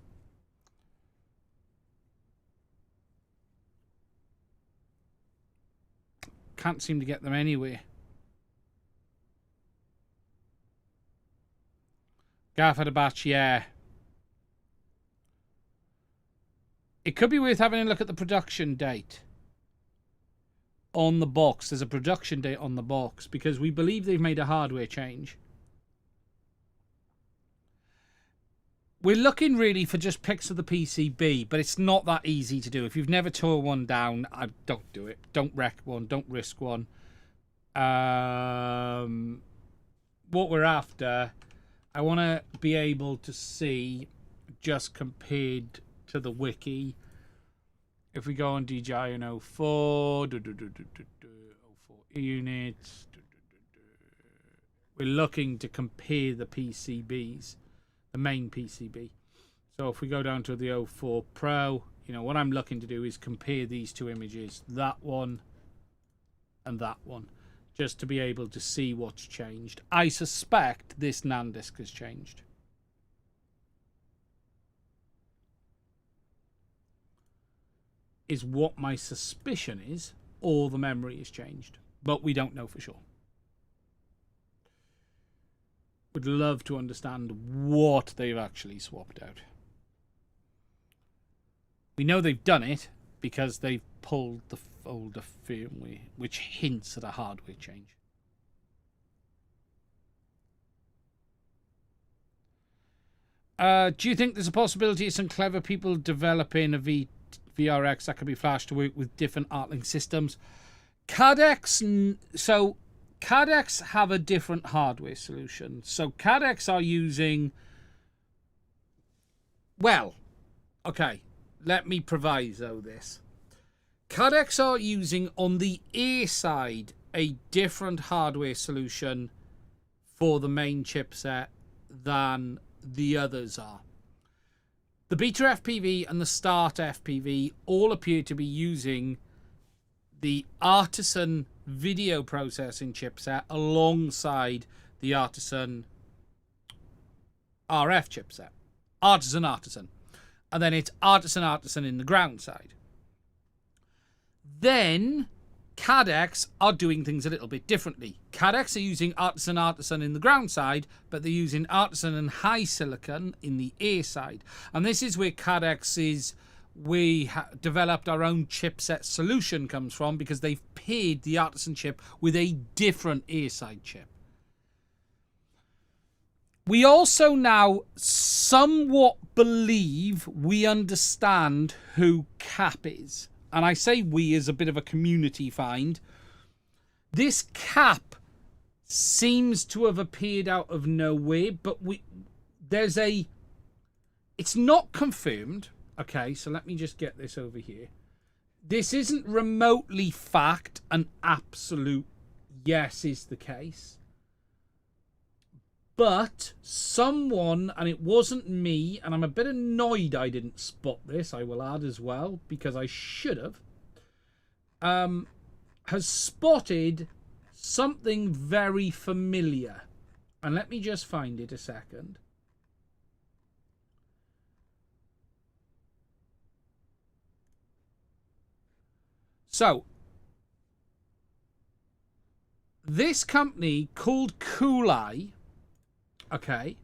Can't seem to get them anywhere. Gaff had a batch, yeah. It could be worth having a look at the production date on the box. There's a production date on the box because we believe they've made a hardware change. We're looking really for just pics of the PCB, but it's not that easy to do. If you've never tore one down, don't do it. Don't wreck one. Don't risk one. What we're after, I want to be able to see just compared to the wiki. If we go on DJI and 04, 04 units, we're looking to compare the PCBs. The main PCB. So if we go down to the 04 Pro, you know, what I'm looking to do is compare these two images, that one and that one, just to be able to see what's changed. I suspect this NAND disk has changed. Is what my suspicion is, or the memory has changed. But we don't know for sure. Would love to understand what they've actually swapped out. We know they've done it because they've pulled the older firmware, which hints at a hardware change. Do you think there's a possibility of some clever people developing a VRX that can be flashed to work with different Artlink systems? Cadex, so Caddx have a different hardware solution. So Caddx are using, well, okay, let me proviso this. Caddx are using on the Air side a different hardware solution for the main chipset than the others are. The Beta FPV and the Start FPV all appear to be using the Artisan video processing chipset alongside the Artisan RF chipset. Artisan. And then it's Artisan in the ground side. Then Caddx are doing things a little bit differently. Caddx are using Artisan in the ground side, but they're using Artisan and high silicon in the air side. And this is where Caddx's we developed our own chipset solution comes from, because they've paired the Artisan chip with a different air side chip. We also now somewhat believe we understand who Cap is. And I say we as a bit of a community find. This Cap seems to have appeared out of nowhere, but it's not confirmed. Okay, so let me just get this over here. This isn't remotely fact and absolute yes is the case. But someone, and it wasn't me, and I'm a bit annoyed I didn't spot this, I will add as well, because I should have, has spotted something very familiar. And let me just find it a second. So, this company called Koolai, okay,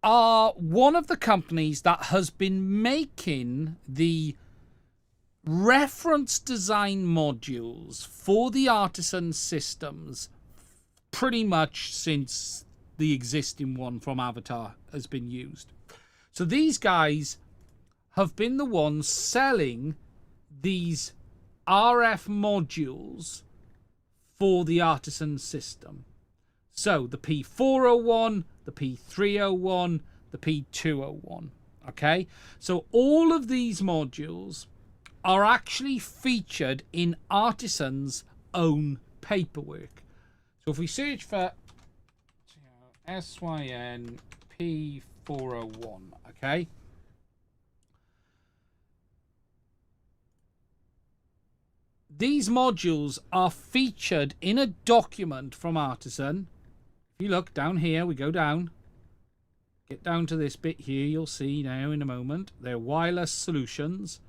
are one of the companies that has been making the reference design modules for the Artisan systems pretty much since the existing one from Avatar has been used. So these guys have been the ones selling these RF modules for the Artisan system. So the P401, the P301, the P201. Okay, so all of these modules are actually featured in Artisan's own paperwork. So if we search for SYN P401, okay, these modules are featured in a document from Artisan. If you look down here, we go down, get down to this bit here, you'll see now in a moment, they're wireless solutions,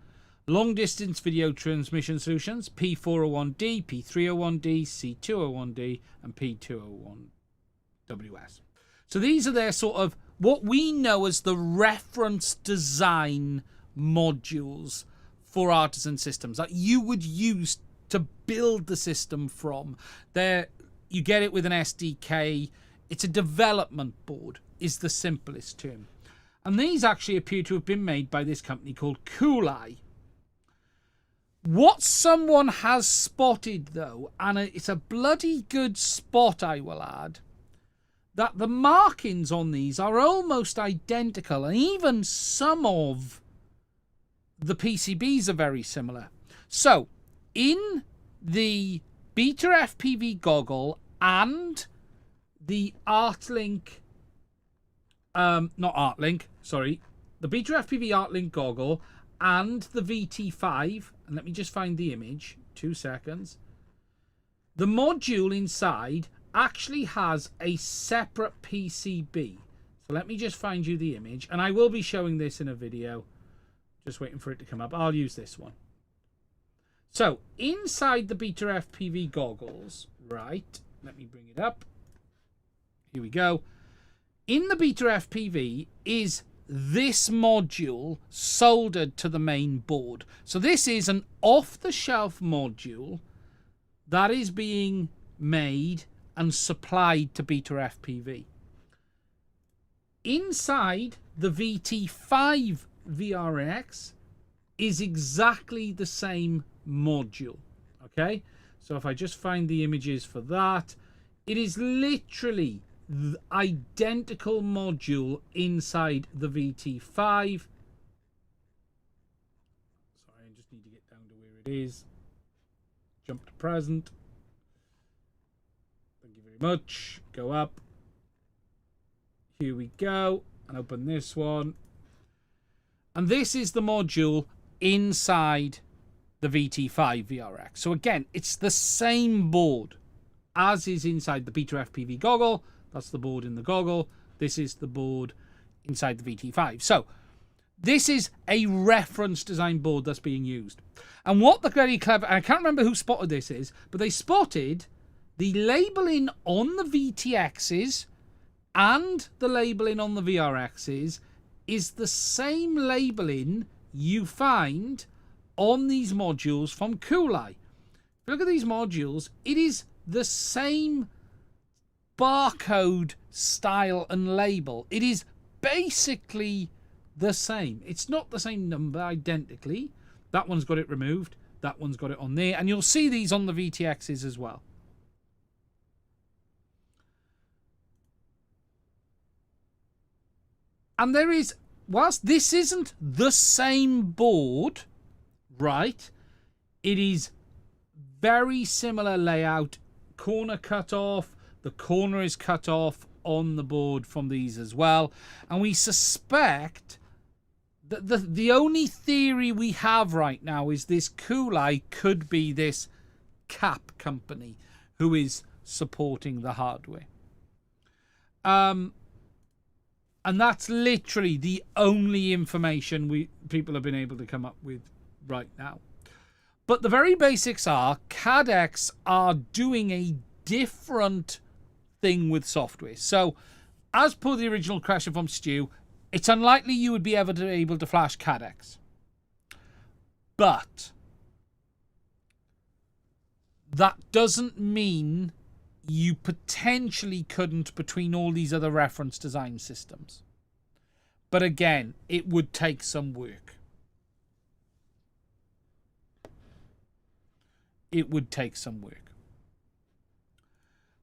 long distance video transmission solutions, P401D, P301D, C201D, and P201WS. So these are their sort of what we know as the reference design modules for Artisan systems that you would use to build the system from. There, you get it with an SDK. It's a development board, is the simplest term. And these actually appear to have been made by this company called Koolai. What someone has spotted, though, and it's a bloody good spot, I will add, that the markings on these are almost identical, and even some of the PCBs are very similar. So, in the Beta FPV goggle and the Artlink not ArtLink, sorry, the Beta FPV ArtLink goggle and the VT5, and let me just find the image, 2 seconds. The module inside actually has a separate PCB. So let me just find you the image, and I will be showing this in a video. Just waiting for it to come up. I'll use this one. So inside the Beta FPV goggles, right, let me bring it up. Here we go. In the Beta FPV is this module soldered to the main board. So this is an off-the-shelf module that is being made and supplied to Beta FPV. Inside the VT5 VRX is exactly the same module. Okay, so if I just find the images for that, it is literally the identical module inside the VT5. Sorry, I just need to get down to where it is. Jump to present. Thank you very much. Go up. Here we go. And open this one. And this is the module inside the VT5 VRX. So again, it's the same board as is inside the Beta FPV goggle. That's the board in the goggle. This is the board inside the VT5. So this is a reference design board that's being used. And what the very clever, I can't remember who spotted this is, but they spotted the labeling on the VTXs and the labeling on the VRXs is the same labeling you find on these modules from Cooleye. Look at these modules. It is the same barcode style and label. It is basically the same. It's not the same number identically. That one's got it removed. That one's got it on there. And you'll see these on the VTXs as well. And there is, whilst this isn't the same board, right, it is very similar layout. Corner cut off. The corner is cut off on the board from these as well. And we suspect that the only theory we have right now is this Cooleye could be this cap company who is supporting the hardware. And that's literally the only information people have been able to come up with right now. But the very basics are Caddx are doing a different thing with software. So, as per the original question from Stu, it's unlikely you would be able to flash Caddx. But that doesn't mean you potentially couldn't between all these other reference design systems. But again, it would take some work. It would take some work.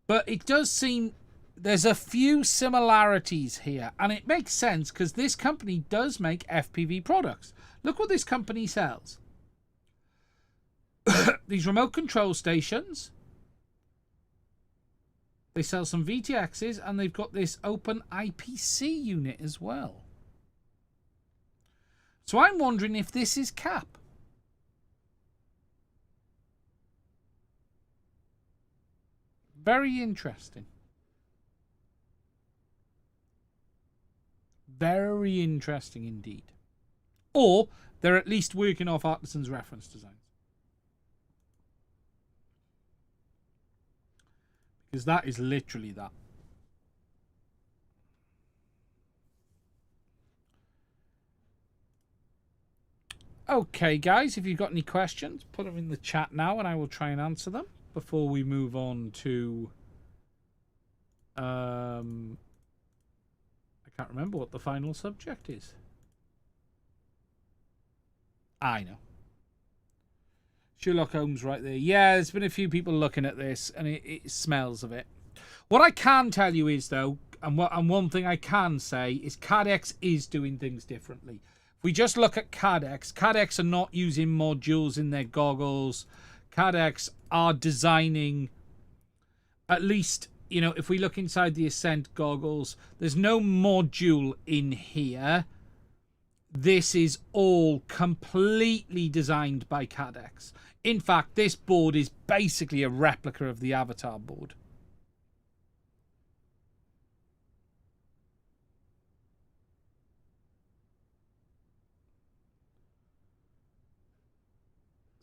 But it does seem there's a few similarities here. And it makes sense because this company does make FPV products. Look what this company sells. These remote control stations. They sell some VTXs and they've got this open IPC unit as well. So I'm wondering if this is cap. Very interesting. Very interesting indeed. Or they're at least working off Artisan's reference designs. Because that is literally that. Okay, guys, if you've got any questions, put them in the chat now and I will try and answer them before we move on to... I can't remember what the final subject is. I know. Sherlock Holmes right there. Yeah, there's been a few people looking at this and it smells of it. What I can tell you is, though, and one thing I can say is Cadex is doing things differently. If we just look at Cadex are not using modules in their goggles. Cadex are designing, at least you know, if we look inside the Ascent goggles, there's no module in here. This is all completely designed by Caddx. In fact, this board is basically a replica of the Avatar board.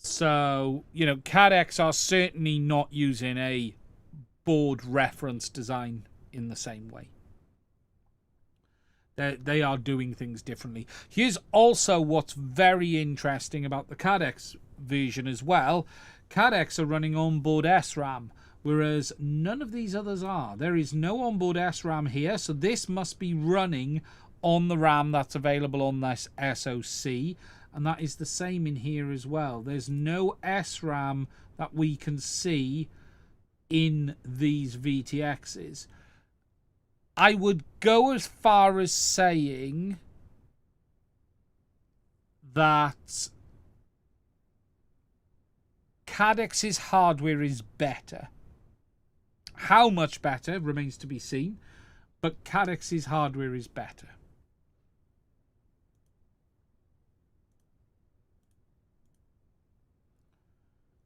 So, you know, Cadex are certainly not using a board reference design in the same way. They are doing things differently. Here's also what's very interesting about the Cadex version as well. Cadex are running onboard SRAM, whereas none of these others are. There is no onboard SRAM here, so this must be running on the RAM that's available on this SoC. And that is the same in here as well. There's no SRAM that we can see in these VTXs. I would go as far as saying that Caddx's hardware is better. How much better remains to be seen, but Caddx's hardware is better.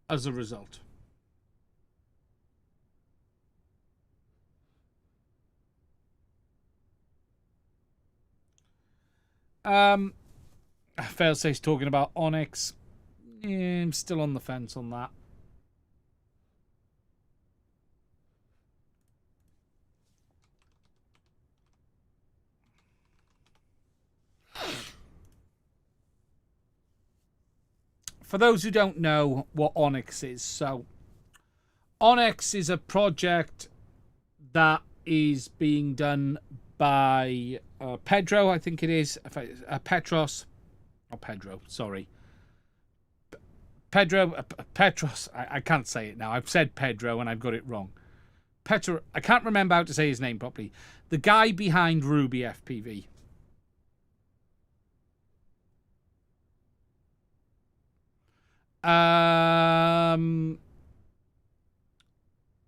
As a result. Failsafe's talking about Onyx. Yeah, I'm still on the fence on that. For those who don't know what Onyx is, so Onyx is a project that is being done by Pedro, I think it is, Petros, or Pedro, sorry. Petros, I can't say it now. I've said Pedro and I've got it wrong. Petro, I can't remember how to say his name properly. The guy behind Ruby FPV.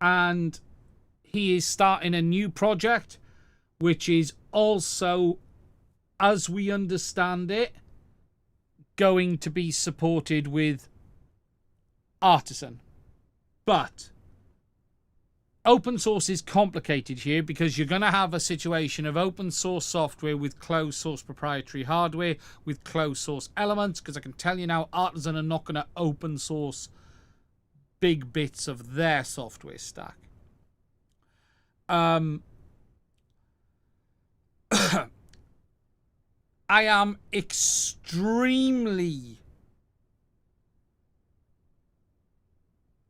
And he is starting a new project, which is also, as we understand it, going to be supported with Artisan. But open source is complicated here because you're going to have a situation of open source software with closed source proprietary hardware with closed source elements, because I can tell you now, Artisan are not going to open source big bits of their software stack. I am extremely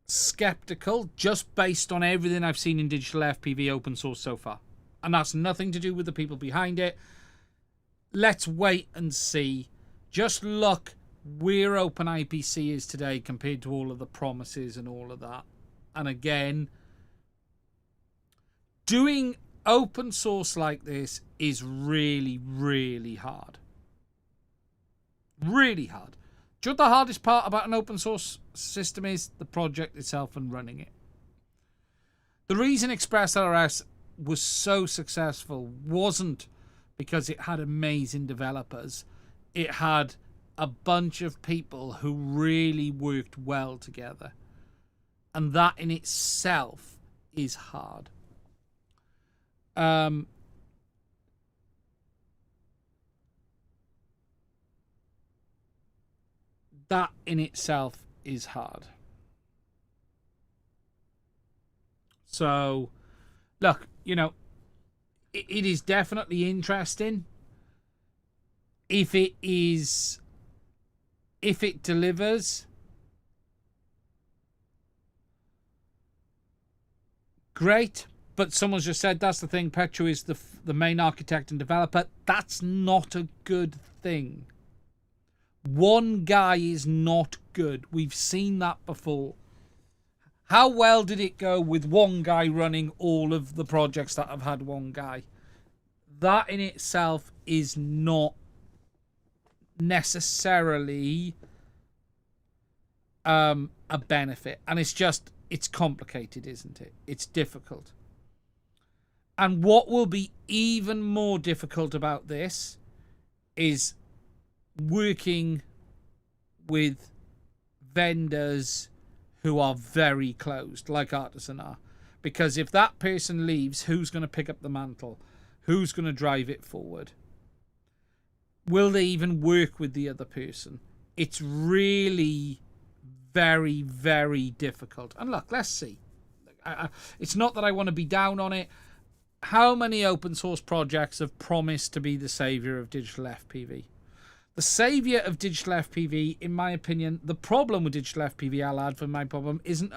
skeptical just based on everything I've seen in digital FPV open source so far. And that's nothing to do with the people behind it. Let's wait and see. Just look where OpenIPC is today compared to all of the promises and all of that. And again, doing open source like this is really, really hard. Really hard. Do you know what the hardest part about an open source system is? The project itself and running it. The reason ExpressLRS was so successful wasn't because it had amazing developers. It had a bunch of people who really worked well together. And that in itself is hard. That in itself is hard. So, look, you know, it is definitely interesting. If it delivers, great. But someone's just said that's the thing. Petro is the main architect and developer. That's not a good thing. One guy is not good. We've seen that before. How well did it go with one guy running all of the projects that have had one guy? That in itself is not necessarily a benefit. And it's complicated, isn't it? It's difficult. And what will be even more difficult about this is working with vendors who are very closed, like Artisan are. Because if that person leaves, who's going to pick up the mantle? Who's going to drive it forward? Will they even work with the other person? It's really very, very difficult. And look, let's see. It's not that I want to be down on it. How many open source projects have promised to be the savior of digital FPV? The savior of digital FPV, in my opinion, the problem with digital FPV, I'll add for my problem, isn't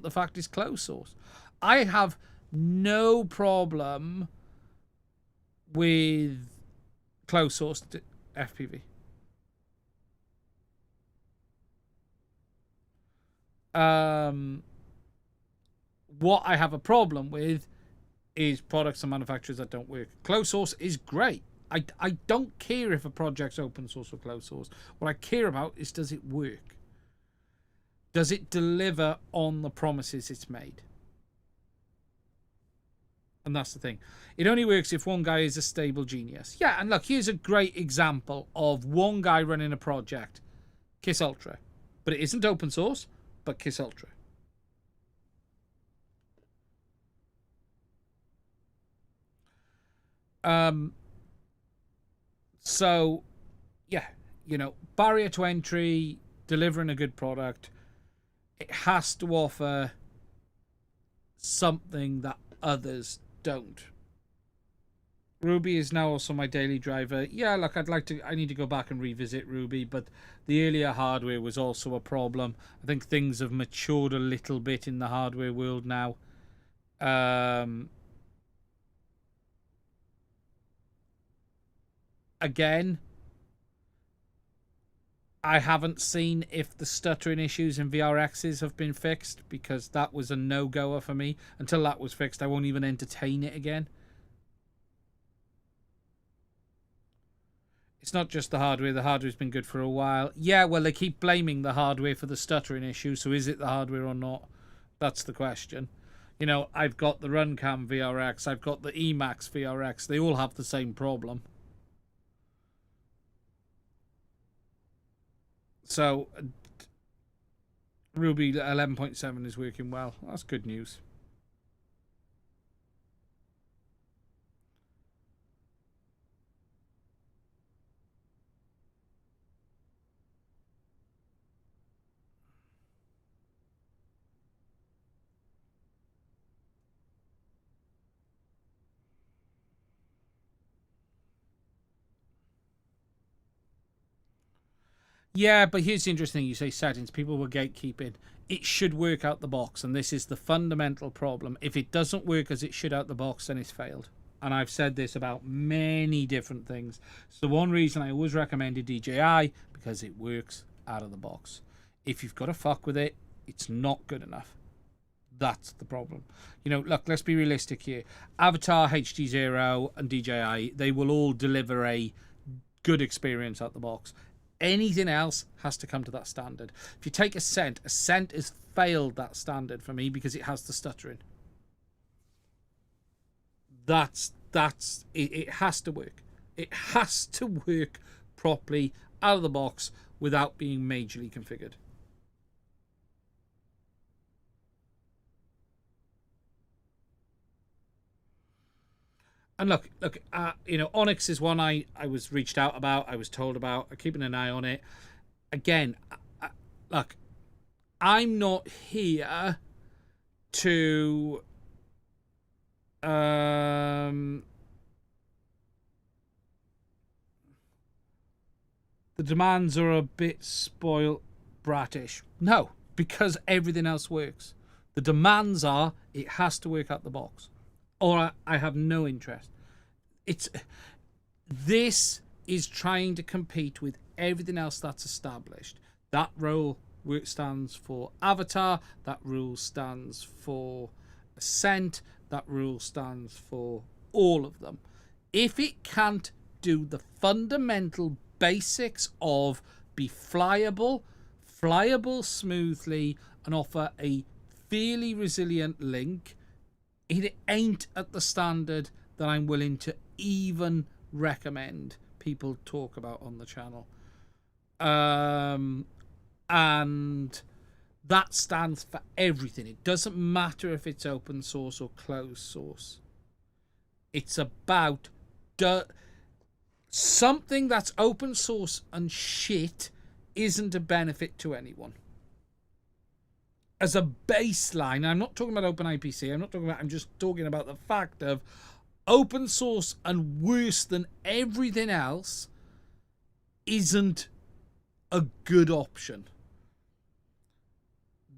the fact it's closed source. I have no problem with closed source FPV. What I have a problem with is products and manufacturers that don't work. Closed source is great. I don't care if a project's open source or closed source. What I care about is, does it work? Does it deliver on the promises it's made? And that's the thing. It only works if one guy is a stable genius. Yeah, and look, here's a great example of one guy running a project. Kiss Ultra. But it isn't open source, but Kiss Ultra. So, yeah, you know, barrier to entry, delivering a good product. It has to offer something that others don't. Ruby is now also my daily driver. Yeah, look, I need to go back and revisit Ruby, but the earlier hardware was also a problem. I think things have matured a little bit in the hardware world now. Again, I haven't seen if the stuttering issues in VRXs have been fixed, because that was a no-goer for me. Until that was fixed, I won't even entertain it again. It's not just the hardware. The hardware's been good for a while. Yeah, well, they keep blaming the hardware for the stuttering issue, so is it the hardware or not? That's the question. You know, I've got the RunCam VRX, I've got the Emax VRX. They all have the same problem. So, Ruby 11.7 is working well. That's good news. Yeah, but here's the interesting thing. You say settings. People were gatekeeping. It should work out the box, and this is the fundamental problem. If it doesn't work as it should out the box, then it's failed. And I've said this about many different things. It's the one reason I always recommended DJI, because it works out of the box. If you've got to fuck with it, it's not good enough. That's the problem. You know, look, let's be realistic here. Avatar, HD0, and DJI, they will all deliver a good experience out the box. Anything else has to come to that standard. If you take Ascent has failed that standard for me because it has the stuttering. It has to work. It has to work properly out of the box without being majorly configured. And look, you know, Onyx is one I was reached out about, I was told about, I'm keeping an eye on it. Again, look, I'm not here to the demands are a bit spoiled bratish. No, because everything else works. The demands are, it has to work out the box, or I have no interest. This is trying to compete with everything else that's established. That rule stands for Avatar, that rule stands for Ascent, that rule stands for all of them. If it can't do the fundamental basics of be flyable smoothly, and offer a fairly resilient link, it ain't at the standard that I'm willing to even recommend people talk about on the channel. And that stands for everything. It doesn't matter if it's open source or closed source. It's about something that's open source and shit isn't a benefit to anyone. As a baseline, I'm not talking about OpenIPC. I'm just talking about the fact of open source and worse than everything else isn't a good option.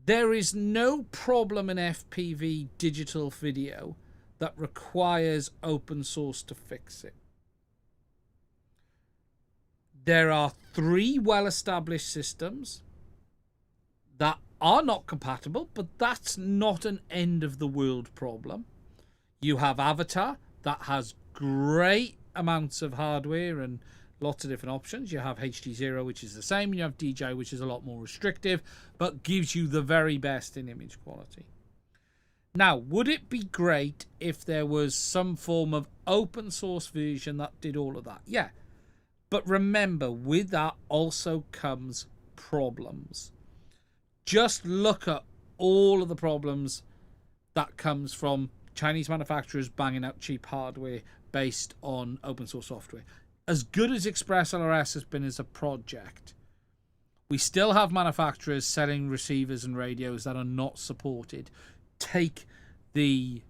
There is no problem in FPV digital video that requires open source to fix it. There are 3 well-established systems that are not compatible, but that's not an end of the world problem. You have Avatar that has great amounts of hardware and lots of different options. You have HD0, which is the same. You have DJI, which is a lot more restrictive, but gives you the very best in image quality. Now, would it be great if there was some form of open source version that did all of that? Yeah. But remember, with that also comes problems. Just look at all of the problems that comes from Chinese manufacturers banging out cheap hardware based on open source software. As good as ExpressLRS has been as a project, we still have manufacturers selling receivers and radios that are not supported. Take the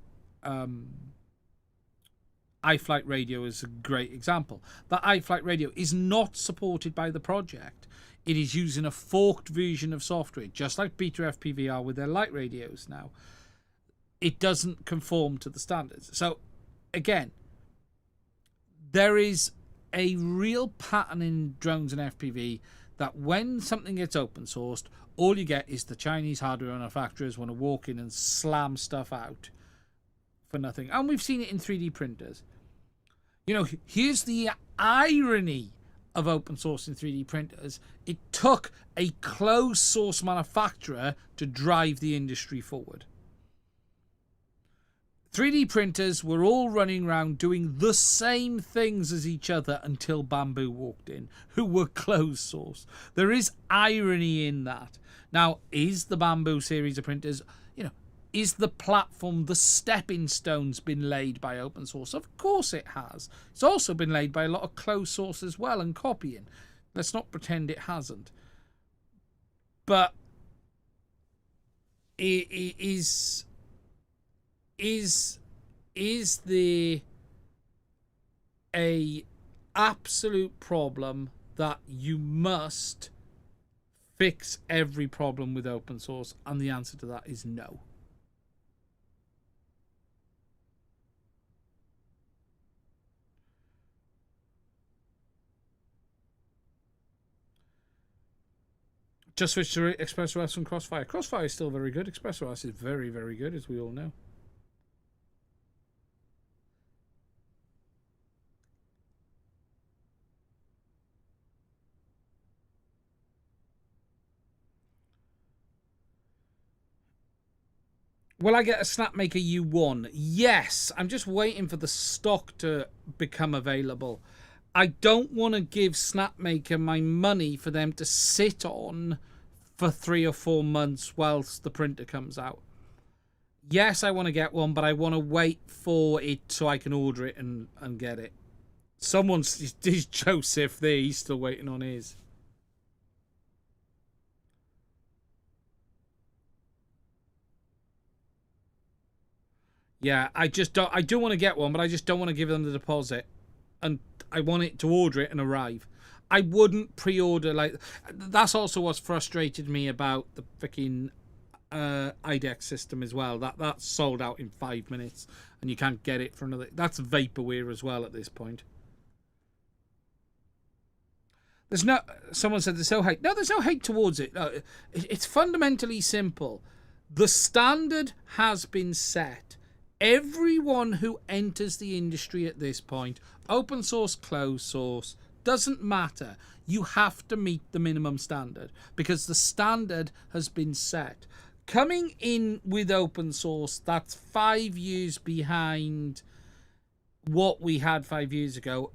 iFlight radio as a great example. That iFlight radio is not supported by the project. It is using a forked version of software, just like Beta FPV are with their light radios now. It doesn't conform to the standards. So, again, there is a real pattern in drones and FPV that when something gets open sourced, all you get is the Chinese hardware manufacturers want to walk in and slam stuff out for nothing. And we've seen it in 3D printers. You know, here's the irony of open source in 3D printers. It took a closed source manufacturer to drive the industry forward. 3D printers were all running around doing the same things as each other until Bamboo walked in, who were closed source. There is irony in that. Now, is the Bamboo series of printers, you know, is the platform, the stepping stones been laid by open source? Of course it has. It's also been laid by a lot of closed source as well and copying. Let's not pretend it hasn't. But is there a absolute problem that you must fix every problem with open source? And the answer to that is no. Just switch to ExpressOS from Crossfire. Crossfire is still very good. ExpressOS is very, very good, as we all know. Will I get a Snapmaker U1? Yes. I'm just waiting for the stock to become available. I don't want to give Snapmaker my money for them to sit on for 3 or 4 months whilst the printer comes out. Yes, I want to get one, but I want to wait for it so I can order it and get it. Someone's Joseph there. He's still waiting on his. Yeah, I do want to get one, but I just don't want to give them the deposit. And I want it to order it and arrive. I wouldn't pre-order like... That's also what's frustrated me about the freaking IDEX system as well. That's sold out in 5 minutes and you can't get it for another... That's vaporware as well at this point. There's no... Someone said there's no hate. No, there's no hate towards it. No, it's fundamentally simple. The standard has been set. Everyone who enters the industry at this point, open source, closed source, doesn't matter. You have to meet the minimum standard because the standard has been set. coming in with open source, that's 5 years behind what we had 5 years ago.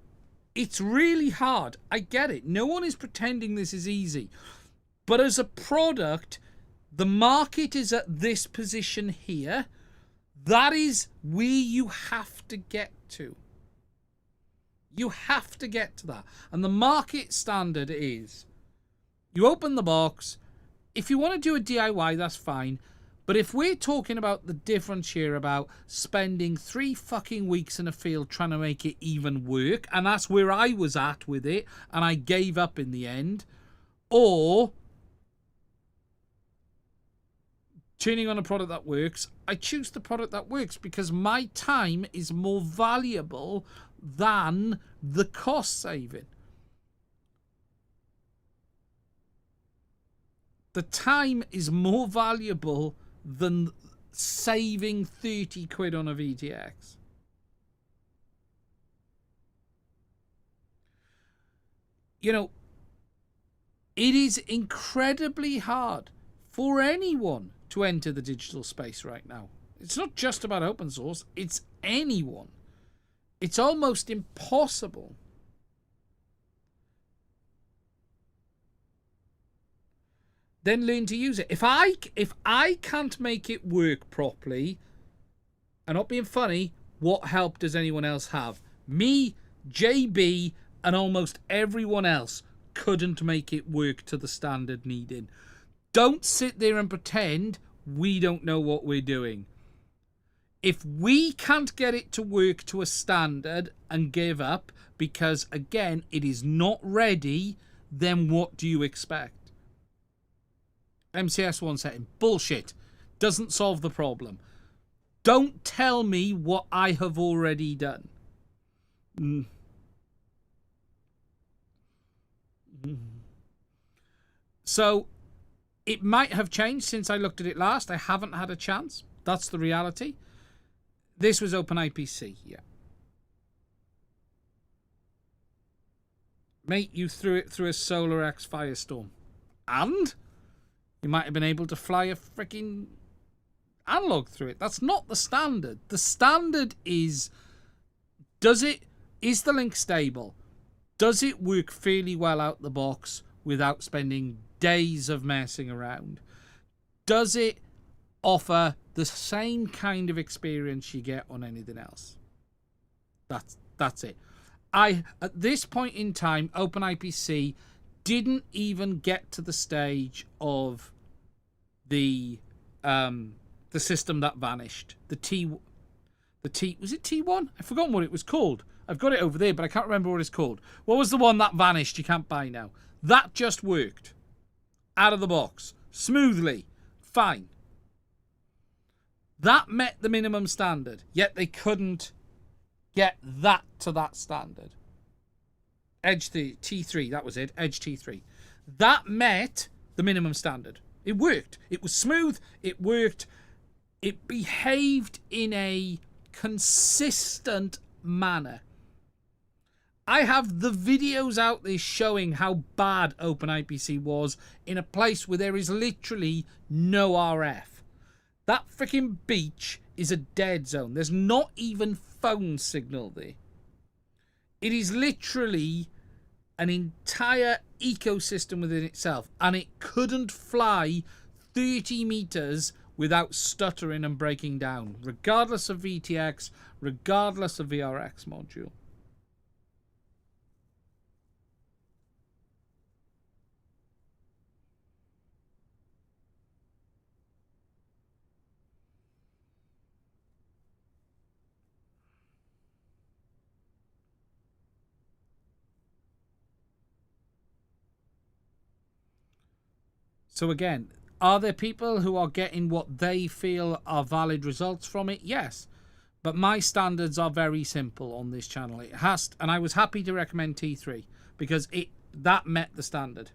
It's really hard. I get it. No one is pretending this is easy. But as a product, the market is at this position here. That is where you have to get to. You have to get to that. And the market standard is, you open the box. If you want to do a DIY, that's fine. But if we're talking about the difference here about spending 3 fucking weeks in a field trying to make it even work, and that's where I was at with it, and I gave up in the end, or tuning on a product that works, I choose the product that works because my time is more valuable than the cost saving. The time is more valuable than saving 30 quid on a VTX. You know, it is incredibly hard for anyone to enter the digital space right now. It's not just about open source, it's anyone. It's almost impossible. Then learn to use it. If I can't make it work properly, and not being funny, what help does anyone else have? Me, JB, and almost everyone else couldn't make it work to the standard needed. Don't sit there and pretend we don't know what we're doing. If we can't get it to work to a standard and give up because, again, it is not ready, then what do you expect? MCS1 setting. Bullshit. Doesn't solve the problem. Don't tell me what I have already done. So, it might have changed since I looked at it last. I haven't had a chance. That's the reality. This was OpenIPC, yeah. Mate, you threw it through a SolarX Firestorm. And you might have been able to fly a freaking analog through it. That's not the standard. The standard is is the link stable? Does it work fairly well out the box without spending days of messing around? Does it offer the same kind of experience you get on anything else? That's it. At this point in time, OpenIPC didn't even get to the stage of the system that vanished. Was it T1? I've forgotten what it was called. I've got it over there, but I can't remember what it's called. What was the one that vanished you can't buy now? That just worked. Out of the box. Smoothly. Fine. That met the minimum standard, yet they couldn't get that to that standard. Edge T3, that was it. Edge T3. That met the minimum standard. It worked. It was smooth. It worked. It behaved in a consistent manner. I have the videos out there showing how bad OpenIPC was in a place where there is literally no RF. That freaking beach is a dead zone. There's not even phone signal there. It is literally an entire ecosystem within itself, and it couldn't fly 30 meters without stuttering and breaking down, regardless of VTX, regardless of VRX module. So again, are there people who are getting what they feel are valid results from it? Yes. But my standards are very simple on this channel. It has to, and I was happy to recommend T3 because that met the standard.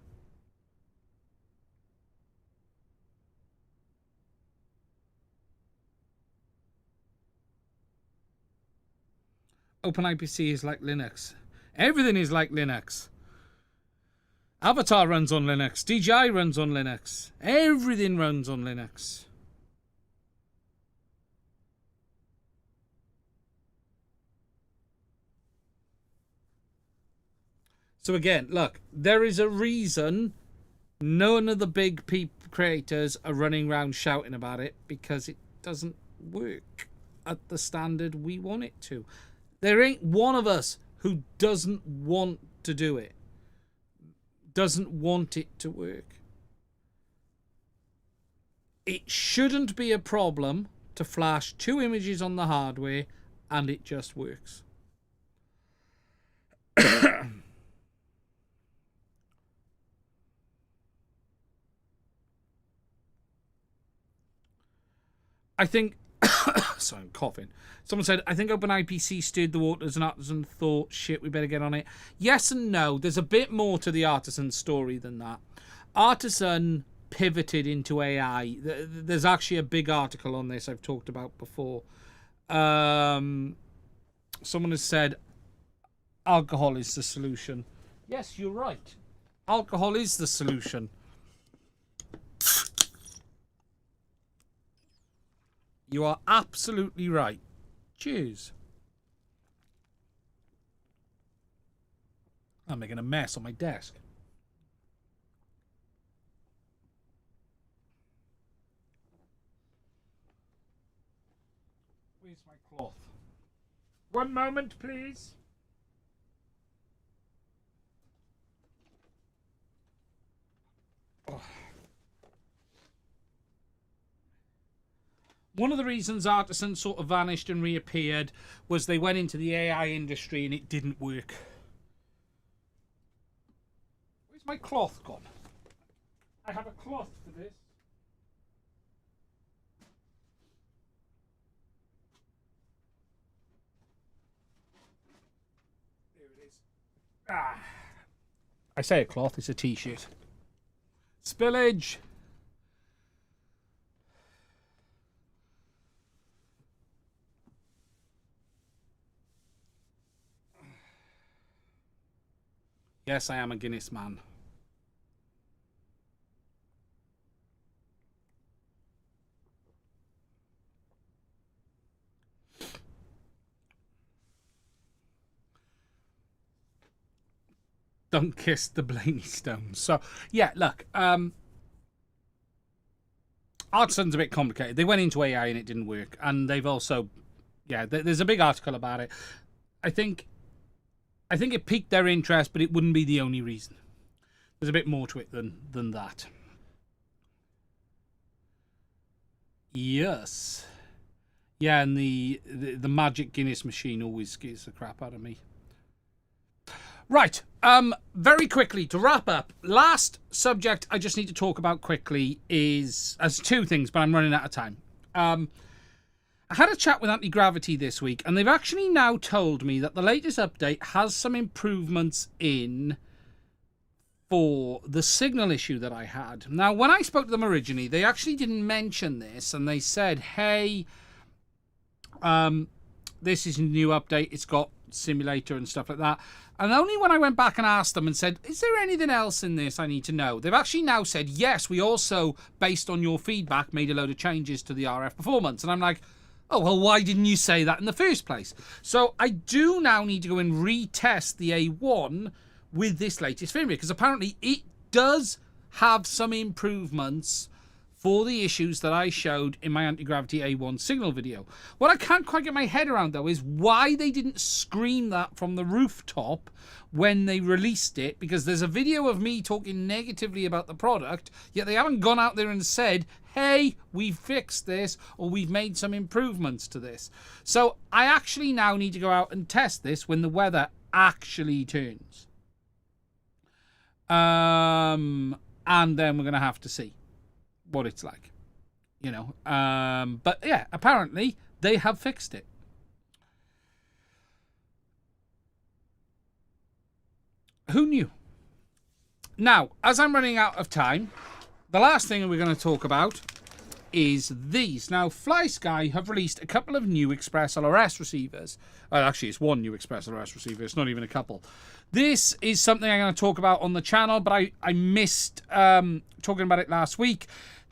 OpenIPC is like Linux. Everything is like Linux. Avatar runs on Linux. DJI runs on Linux. Everything runs on Linux. So again, look, there is a reason none of the big creators are running around shouting about it, because it doesn't work at the standard we want it to. There ain't one of us who doesn't want to do it, doesn't want it to work. It shouldn't be a problem to flash 2 images on the hardware and it just works. I think, sorry, I'm coughing. Someone said, I think OpenIPC stirred the waters and Artisan thought, shit, we better get on it. Yes and no. There's a bit more to the Artisan story than that. Artisan pivoted into AI. There's actually a big article on this I've talked about before. Someone has said, alcohol is the solution. Yes, you're right. Alcohol is the solution. You are absolutely right. Cheers. I'm making a mess on my desk. Where's my cloth? One moment, please. Oh. One of the reasons Artisan sort of vanished and reappeared was they went into the AI industry and it didn't work. Where's my cloth gone? I have a cloth for this. There it is. Ah. I say a cloth, it's a t-shirt. Spillage. Yes, I am a Guinness man. Don't kiss the Blaney Stones. So, yeah, look. Artisan's a bit complicated. They went into AI and it didn't work. And they've also... Yeah, there's a big article about it. I think it piqued their interest, but it wouldn't be the only reason. There's a bit more to it than that. Yes. Yeah, and the magic Guinness machine always scares the crap out of me. Right. Very quickly, to wrap up, last subject I just need to talk about quickly is... As 2 things, but I'm running out of time. I had a chat with Antigravity this week, and they've actually now told me that the latest update has some improvements in for the signal issue that I had. Now, when I spoke to them originally, they actually didn't mention this, and they said, hey, this is a new update. It's got simulator and stuff like that. And only when I went back and asked them and said, is there anything else in this I need to know? They've actually now said, yes, we also, based on your feedback, made a load of changes to the RF performance. And I'm like, oh, well, why didn't you say that in the first place? So I do now need to go and retest the A1 with this latest firmware, because apparently it does have some improvements for the issues that I showed in my Antigravity A1 signal video. What I can't quite get my head around, though, is why they didn't scream that from the rooftop when they released it, because there's a video of me talking negatively about the product, yet they haven't gone out there and said, hey, we've fixed this, or we've made some improvements to this. So I actually now need to go out and test this when the weather actually turns. And then we're going to have to see what it's like, you know. But yeah, apparently they have fixed it. Who knew? Now, as I'm running out of time, the last thing we're going to talk about is these. Now, FlySky have released a couple of new Express LRS receivers. Actually, it's one new Express LRS receiver. It's not even a couple. This is something I'm going to talk about on the channel, but I missed talking about it last week.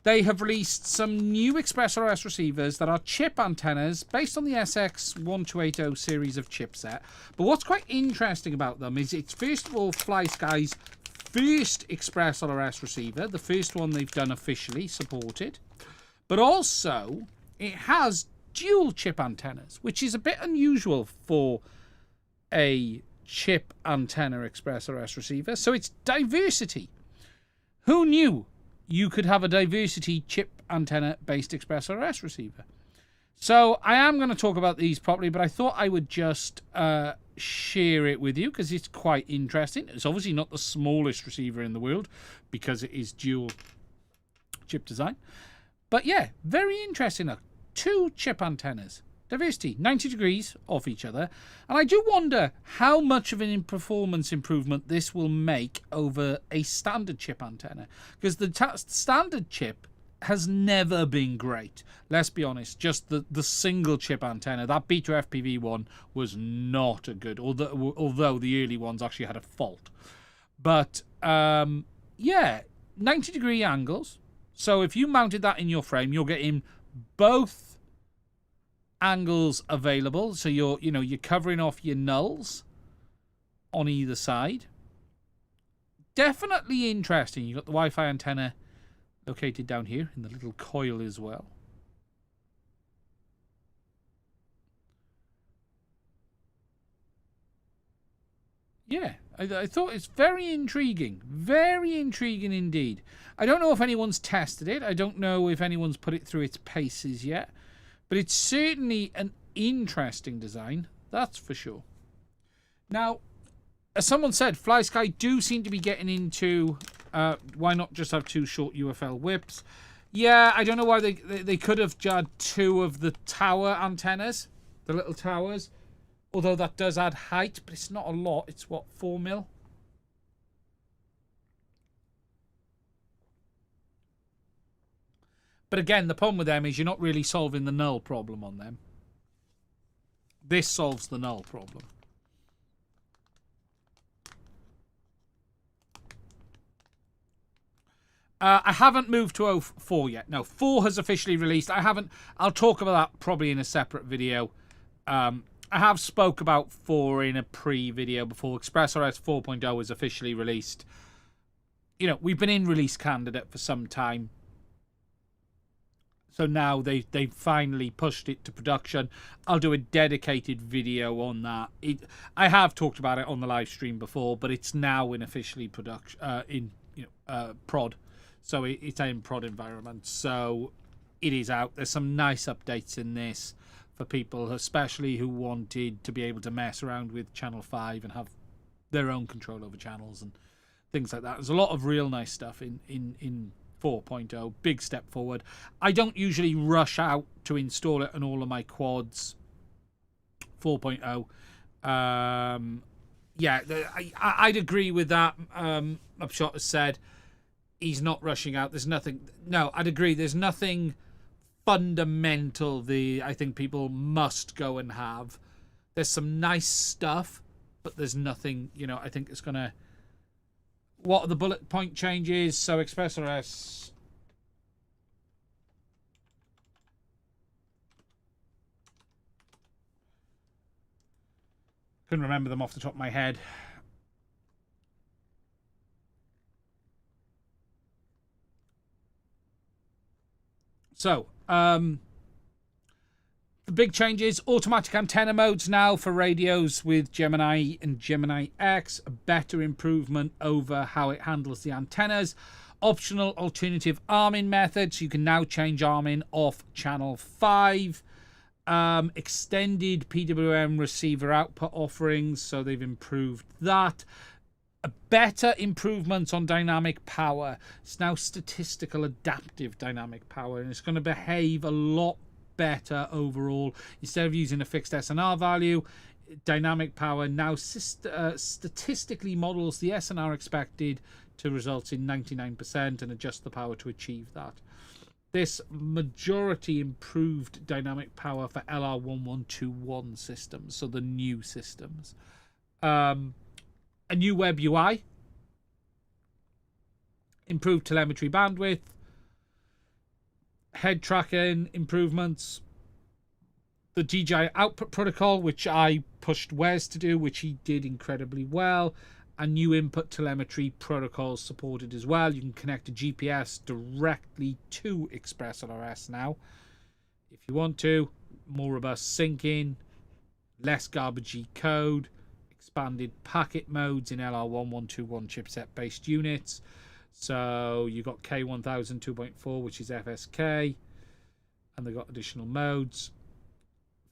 they have released some new ExpressRS receivers that are chip antennas based on the SX1280 series of chipset. But what's quite interesting about them is it's first of all FlySky's first ExpressRS receiver, the first one they've done officially supported. But also, it has dual chip antennas, which is a bit unusual for a chip antenna ExpressRS receiver. So it's diversity. Who knew you could have a diversity chip antenna based ExpressRS receiver? So I am going to talk about these properly, but I thought I would just share it with you because it's quite interesting. It's obviously not the smallest receiver in the world because it is dual chip design. But yeah, very interesting. Two chip antennas. Diversity, 90 degrees off each other. And I do wonder how much of an performance improvement this will make over a standard chip antenna. Because the standard chip has never been great. Let's be honest, just the single chip antenna, that B2FPV one was not a good, although the early ones actually had a fault. But yeah, 90 degree angles. So if you mounted that in your frame, you're getting both angles available. So you're covering off your nulls on either side. Definitely interesting. You've got the Wi-Fi antenna located down here in the little coil as well. Yeah, I thought it's very intriguing. Very intriguing indeed. I don't know if anyone's tested it. I don't know if anyone's put it through its paces yet. But it's certainly an interesting design. That's for sure. Now, as someone said, FlySky do seem to be getting into why not just have two short UFL whips. Yeah, I don't know why they could have had two of the tower antennas. The little towers. Although that does add height, but it's not a lot. It's what, 4 mil? But again, the problem with them is you're not really solving the null problem on them. This solves the null problem. I haven't moved to 04 yet. No, 4 has officially released. I haven't. I'll talk about that probably in a separate video. I have spoke about 4 in a pre-video before. ExpressRS 4.0 is officially released. You know, we've been in release candidate for some time. So now they've finally pushed it to production. I'll do a dedicated video on that. I have talked about it on the live stream before, but it's now in officially production, prod. So it's in prod environment. So it is out. There's some nice updates in this for people, especially who wanted to be able to mess around with Channel 5 and have their own control over channels and things like that. There's a lot of real nice stuff in 4.0. Big step forward. I don't usually rush out to install it on all of my quads. 4.0. Yeah, I'd agree with that. Upshot has said he's not rushing out. There's nothing. No, I'd agree. There's nothing fundamental I think people must go and have. There's some nice stuff, but there's nothing, I think it's gonna. What are the bullet point changes? So ExpressRS couldn't remember them off the top of my head. So, the big changes, automatic antenna modes now for radios with Gemini and Gemini X, a better improvement over how it handles the antennas. Optional alternative arming methods, you can now change arming off channel 5. Extended PWM receiver output offerings, so they've improved that. A better improvements on dynamic power. It's now statistical adaptive dynamic power, and it's going to behave a lot better overall. Instead of using a fixed SNR value, dynamic power now statistically models the SNR expected to result in 99% and adjust the power to achieve that. This majority improved dynamic power for LR1121 systems, so the new systems. A new web UI, improved telemetry bandwidth, head tracking improvements. The DJI output protocol, which I pushed Wes to do, which he did incredibly well. And new input telemetry protocols supported as well. You can connect a GPS directly to ExpressLRS now, if you want to. More robust syncing, less garbagey code, expanded packet modes in LR1121 chipset based units. So you got K1000 2.4, which is FSK, and they got additional modes.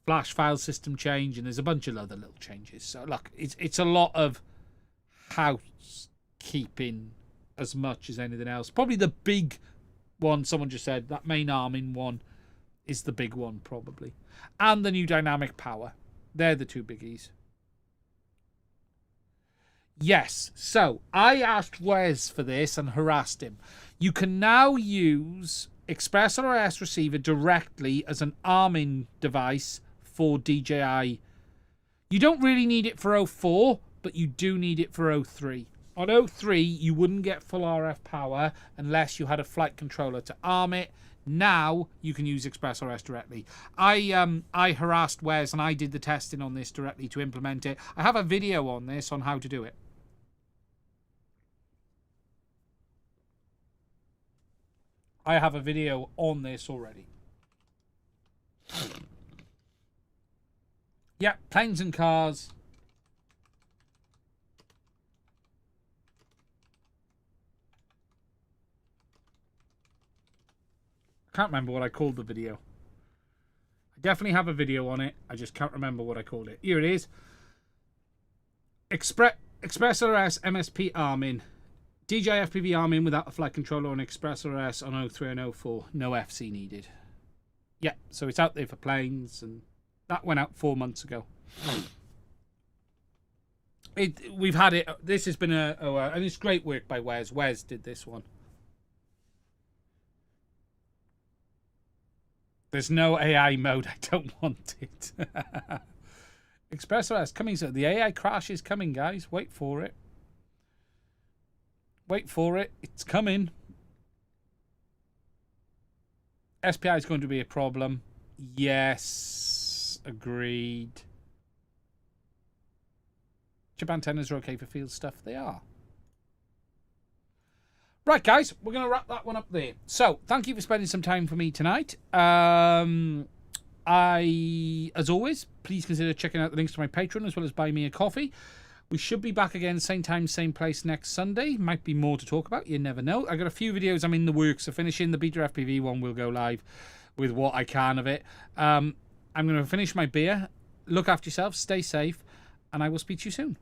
Flash file system change, and there's a bunch of other little changes. So look, it's a lot of housekeeping as much as anything else. Probably the big one, someone just said, that main arming one is the big one probably. And the new dynamic power. They're the two biggies. Yes, so I asked Wes for this and harassed him. You can now use ExpressLRS receiver directly as an arming device for DJI. You don't really need it for 04, but you do need it for 03. On 03, you wouldn't get full RF power unless you had a flight controller to arm it. Now you can use ExpressLRS directly. I harassed Wes and I did the testing on this directly to implement it. I have a video on this on how to do it. I have a video on this already. Yeah, planes and cars. I can't remember what I called the video. I definitely have a video on it. I just can't remember what I called it. Here it is. ExpressLRS MSP arming. DJI FPV arming without a flight controller on ExpressLRS on 03 and 04. No FC needed. Yeah, so it's out there for planes, and that went out 4 months ago. We've had it. This has been and it's great work by Wes. Wes did this one. There's no AI mode. I don't want it. ExpressLRS coming. So the AI crash is coming, guys. Wait for it. Wait for it. It's coming. SPI is going to be a problem. Yes. Agreed. Chip antennas are okay for field stuff. They are. Right, guys. We're going to wrap that one up there. So, thank you for spending some time for me tonight. As always, please consider checking out the links to my Patreon as well as buy me a coffee. We should be back again, same time, same place next Sunday. Might be more to talk about. You never know. I got a few videos I'm in the works of finishing. The Beta FPV one will go live with what I can of it. I'm going to finish my beer. Look after yourself. Stay safe. And I will speak to you soon.